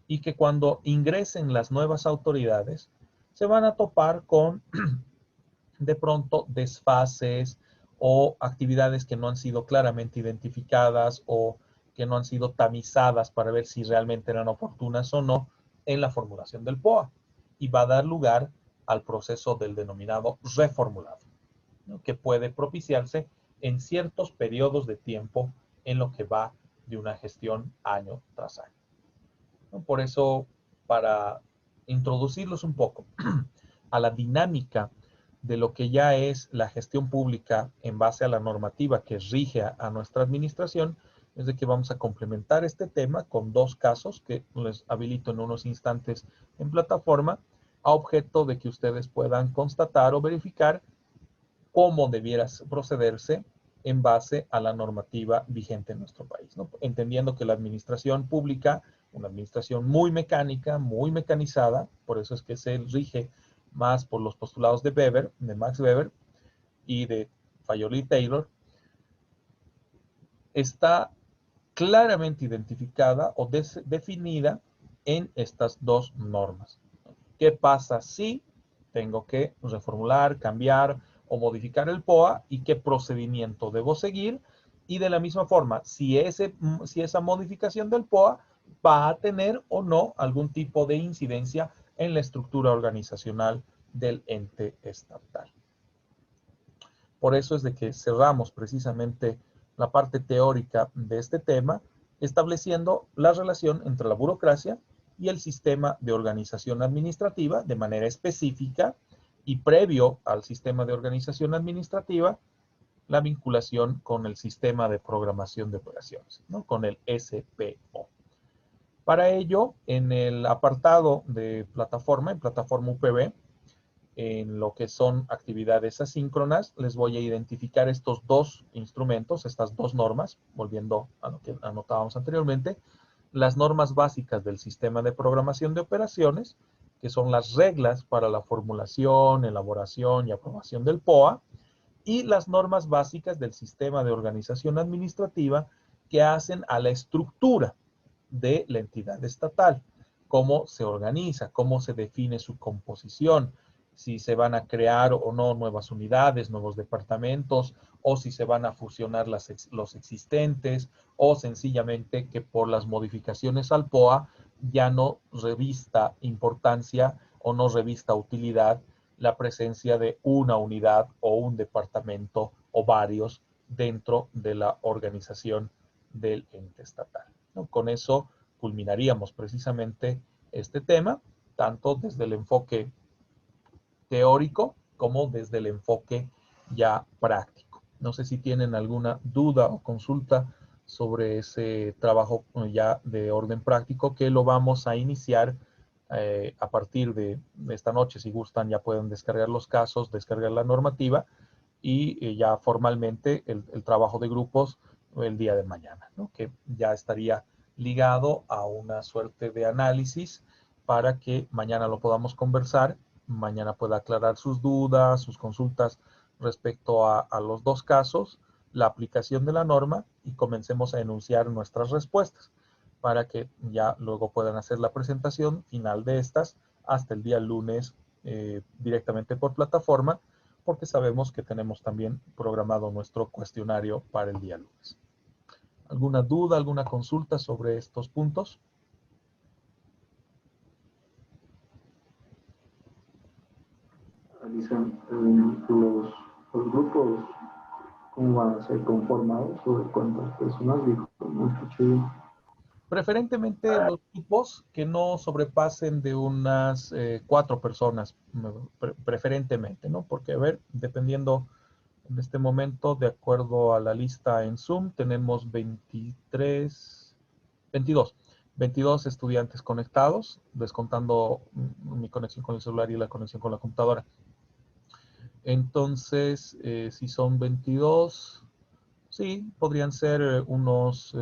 y que cuando ingresen las nuevas autoridades se van a topar con de pronto desfases o actividades que no han sido claramente identificadas o que no han sido tamizadas para ver si realmente eran oportunas o no en la formulación del POA. Y va a dar lugar al proceso del denominado reformulado, ¿no? Que puede propiciarse en ciertos periodos de tiempo en lo que va de una gestión año tras año, ¿no? Por eso, para introducirlos un poco a la dinámica de lo que ya es la gestión pública en base a la normativa que rige a nuestra administración, es de que vamos a complementar este tema con dos casos que les habilito en unos instantes en plataforma, a objeto de que ustedes puedan constatar o verificar cómo debiera procederse en base a la normativa vigente en nuestro país, ¿no? Entendiendo que la administración pública, una administración muy mecánica, muy mecanizada, por eso es que se rige más por los postulados de Weber, de Max Weber y de Fayoli Taylor, está claramente identificada o definida en estas dos normas. ¿Qué pasa si tengo que reformular, cambiar o modificar el POA y qué procedimiento debo seguir? Y de la misma forma, si esa modificación del POA va a tener o no algún tipo de incidencia en la estructura organizacional del ente estatal. Por eso es de que cerramos precisamente la parte teórica de este tema, estableciendo la relación entre la burocracia y el sistema de organización administrativa de manera específica y previo al sistema de organización administrativa, la vinculación con el sistema de programación de operaciones, ¿no? Con el SPO. Para ello, en el apartado de plataforma, en plataforma UPB, en lo que son actividades asíncronas, les voy a identificar estos dos instrumentos, estas dos normas, volviendo a lo que anotábamos anteriormente, las normas básicas del sistema de programación de operaciones, que son las reglas para la formulación, elaboración y aprobación del POA, y las normas básicas del sistema de organización administrativa que hacen a la estructura de la entidad estatal, cómo se organiza, cómo se define su composición, si se van a crear o no nuevas unidades, nuevos departamentos, o si se van a fusionar los existentes, o sencillamente que por las modificaciones al POA ya no revista importancia o no revista utilidad la presencia de una unidad o un departamento o varios dentro de la organización del ente estatal, ¿no? Con eso culminaríamos precisamente este tema, tanto desde el enfoque teórico como desde el enfoque ya práctico. No sé si tienen alguna duda o consulta sobre ese trabajo ya de orden práctico que lo vamos a iniciar a partir de esta noche. Si gustan, ya pueden descargar los casos, descargar la normativa y ya formalmente el trabajo de grupos el día de mañana, ¿no? Que ya estaría ligado a una suerte de análisis para que mañana lo podamos conversar, mañana pueda aclarar sus dudas, sus consultas respecto a los dos casos, la aplicación de la norma y comencemos a enunciar nuestras respuestas para que ya luego puedan hacer la presentación final de estas hasta el día lunes directamente por plataforma, porque sabemos que tenemos también programado nuestro cuestionario para el día lunes. ¿Alguna duda, alguna consulta sobre estos puntos? Alisa, los grupos, ¿cómo van a ser conformados? ¿Sobre cuántas personas? Dijo, no escuché bien. Preferentemente los grupos que no sobrepasen de unas 4 personas, preferentemente, ¿no? Porque, a ver, dependiendo En este momento, de acuerdo a la lista en Zoom, tenemos 22 estudiantes conectados, descontando mi conexión con el celular y la conexión con la computadora. Entonces, si son 22, sí, podrían ser unos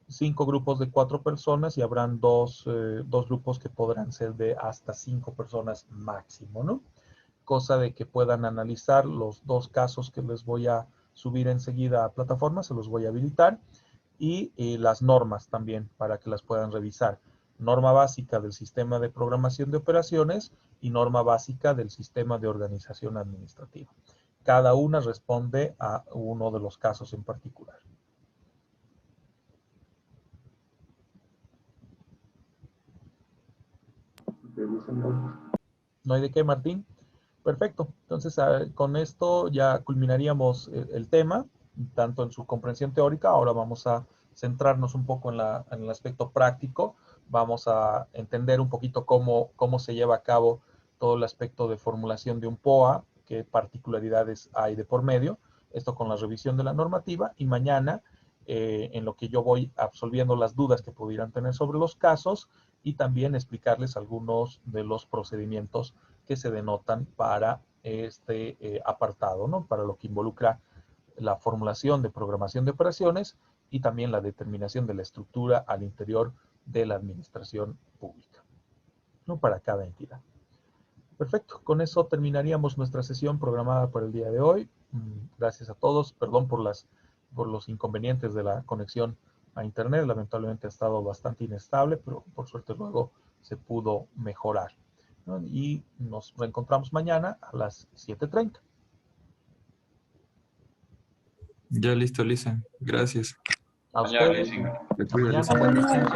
5 grupos de 4 personas y habrán dos grupos que podrán ser de hasta 5 personas máximo, ¿no? Cosa de que puedan analizar los 2 casos que les voy a subir enseguida a plataforma, se los voy a habilitar, y las normas también para que las puedan revisar. Norma básica del sistema de programación de operaciones y norma básica del sistema de organización administrativa. Cada una responde a uno de los casos en particular. ¿No hay de qué, Martín? Perfecto. Entonces, con esto ya culminaríamos el tema, tanto en su comprensión teórica. Ahora vamos a centrarnos un poco en el aspecto práctico. Vamos a entender un poquito cómo se lleva a cabo todo el aspecto de formulación de un POA, qué particularidades hay de por medio. Esto con la revisión de la normativa. Y mañana, en lo que yo voy absolviendo las dudas que pudieran tener sobre los casos y también explicarles algunos de los procedimientos que se denotan para este apartado, ¿no? Para lo que involucra la formulación de programación de operaciones y también la determinación de la estructura al interior de la administración pública, ¿no? Para cada entidad. Perfecto, con eso terminaríamos nuestra sesión programada para el día de hoy. Gracias a todos, perdón por los inconvenientes de la conexión a internet, lamentablemente ha estado bastante inestable, pero por suerte luego se pudo mejorar, ¿no? Y nos reencontramos mañana a las 7:30. Ya listo, Lisa. Gracias. A ustedes, hasta mañana, buen descanso.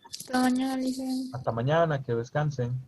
Hasta mañana, Licen. Hasta mañana, que descansen.